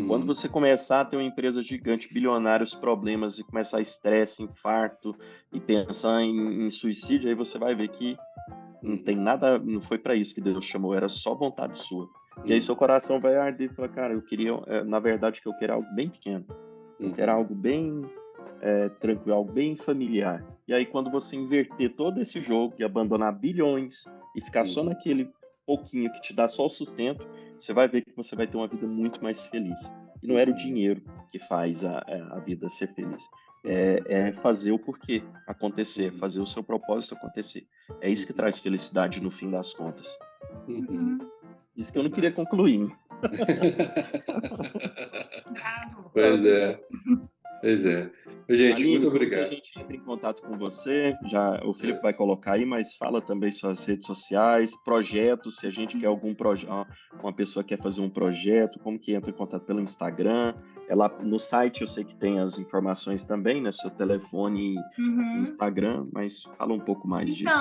S3: Quando você começar a ter uma empresa gigante, bilionária, os problemas, e começar estresse, infarto, e pensar em suicídio, aí você vai ver que não tem nada, não foi para isso que Deus chamou, era só vontade sua. E aí seu coração vai arder e falar, cara, eu queria, na verdade, que eu quero algo bem pequeno. Eu quero algo bem tranquilo, algo bem familiar. E aí quando você inverter todo esse jogo e abandonar bilhões e ficar só naquele pouquinho que te dá só o sustento, você vai ver que você vai ter uma vida muito mais feliz. E não era o dinheiro que faz a vida ser feliz. É fazer o porquê acontecer, fazer o seu propósito acontecer. É isso que traz felicidade no fim das contas. Isso que eu não queria concluir.
S2: Pois é. Pois é. Gente,
S3: Aline,
S2: muito obrigado.
S3: A gente entra em contato com você, já o Felipe vai colocar aí, mas fala também suas redes sociais, projetos, se a gente quer algum projeto, uma pessoa quer fazer um projeto, como que entra em contato pelo Instagram, lá no site eu sei que tem as informações também, né, seu telefone e Instagram, mas fala um pouco mais disso.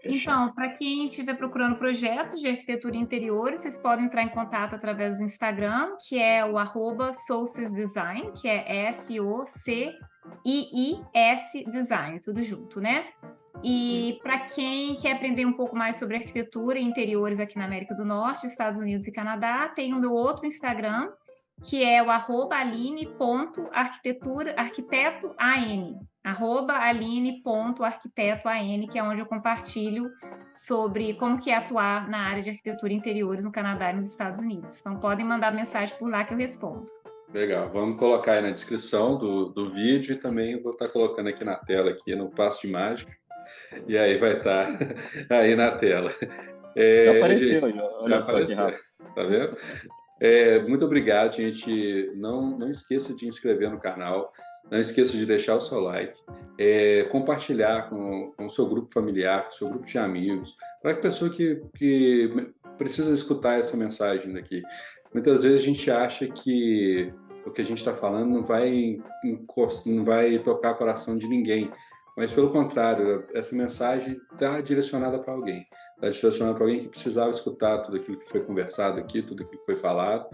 S1: Então, para quem estiver procurando projetos de arquitetura interior, vocês podem entrar em contato através do Instagram, que é o @SoucisDesign, que é SOCIIS Design, tudo junto, né? E para quem quer aprender um pouco mais sobre arquitetura e interiores aqui na América do Norte, Estados Unidos e Canadá, tem o meu outro Instagram, que é o @aline.arquitetoan, @aline.arquitetoan, que é onde eu compartilho sobre como que é atuar na área de arquitetura e interiores no Canadá e nos Estados Unidos. Então, podem mandar mensagem por lá que eu respondo.
S2: Legal, vamos colocar aí na descrição do vídeo e também vou estar colocando aqui na tela, aqui no Passo de Mágica, e aí vai estar aí na tela.
S3: Já apareceu,
S2: gente,
S3: olha
S2: já
S3: só
S2: apareceu,
S3: que rápido.
S2: tá vendo? Muito obrigado, gente. Não esqueça de inscrever no canal, não esqueça de deixar o seu like, compartilhar com o seu grupo familiar, com o seu grupo de amigos, para que a pessoa que precisa escutar essa mensagem daqui. Muitas vezes a gente acha que o que a gente está falando não vai tocar o coração de ninguém, mas pelo contrário, essa mensagem está direcionada para alguém. Está direcionada para alguém que precisava escutar tudo aquilo que foi conversado aqui, tudo aquilo que foi falado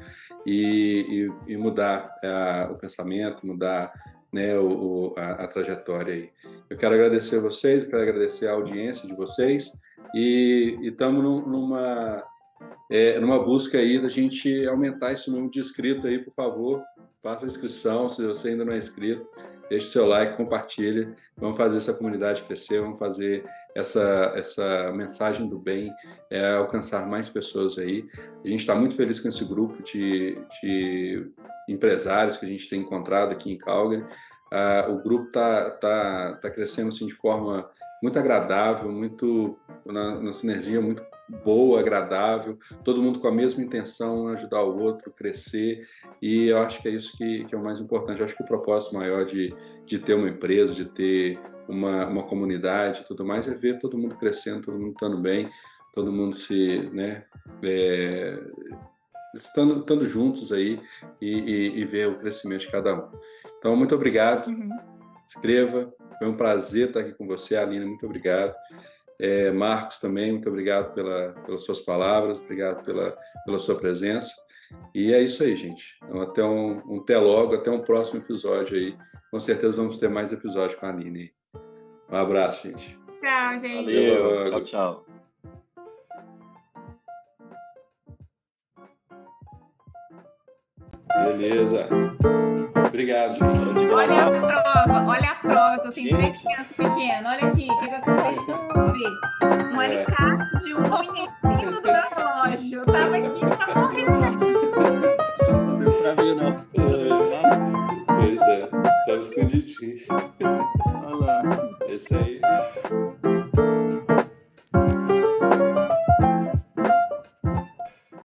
S2: e mudar o pensamento, mudar, né, a trajetória aí. Eu quero agradecer a vocês, quero agradecer a audiência de vocês e estamos numa busca aí da gente aumentar esse número de inscritos aí, por favor. Faça a inscrição, se você ainda não é inscrito, deixe seu like, compartilhe, vamos fazer essa comunidade crescer, vamos fazer essa mensagem do bem alcançar mais pessoas aí. A gente está muito feliz com esse grupo de empresários que a gente tem encontrado aqui em Calgary. O grupo tá crescendo assim, de forma muito agradável, muito na sinergia muito boa, agradável, todo mundo com a mesma intenção, ajudar o outro, crescer, e eu acho que é isso que é o mais importante. Eu acho que o propósito maior de ter uma empresa, de ter uma comunidade e tudo mais, é ver todo mundo crescendo, todo mundo estando bem, todo mundo estando juntos aí e ver o crescimento de cada um. Então, muito obrigado, escreva, foi um prazer estar aqui com você, Aline, muito obrigado. Marcos também, muito obrigado pelas suas palavras, obrigado pela sua presença. E é isso aí, gente. Então, até logo, até um próximo episódio aí. Com certeza vamos ter mais episódios com a Aline. Um abraço, gente.
S1: Tchau, gente.
S3: Valeu, tchau, tchau.
S2: Beleza. Obrigado, gente.
S1: Olha a prova, que eu tenho 3 crianças pequenas. Olha aqui, o que eu acabei de um alicate de unha em cima do relógio. Eu tava aqui pra morrer.
S3: Não deu pra ver, não.
S2: Pois é, tava escondidinho.
S3: Olha lá.
S2: Esse aí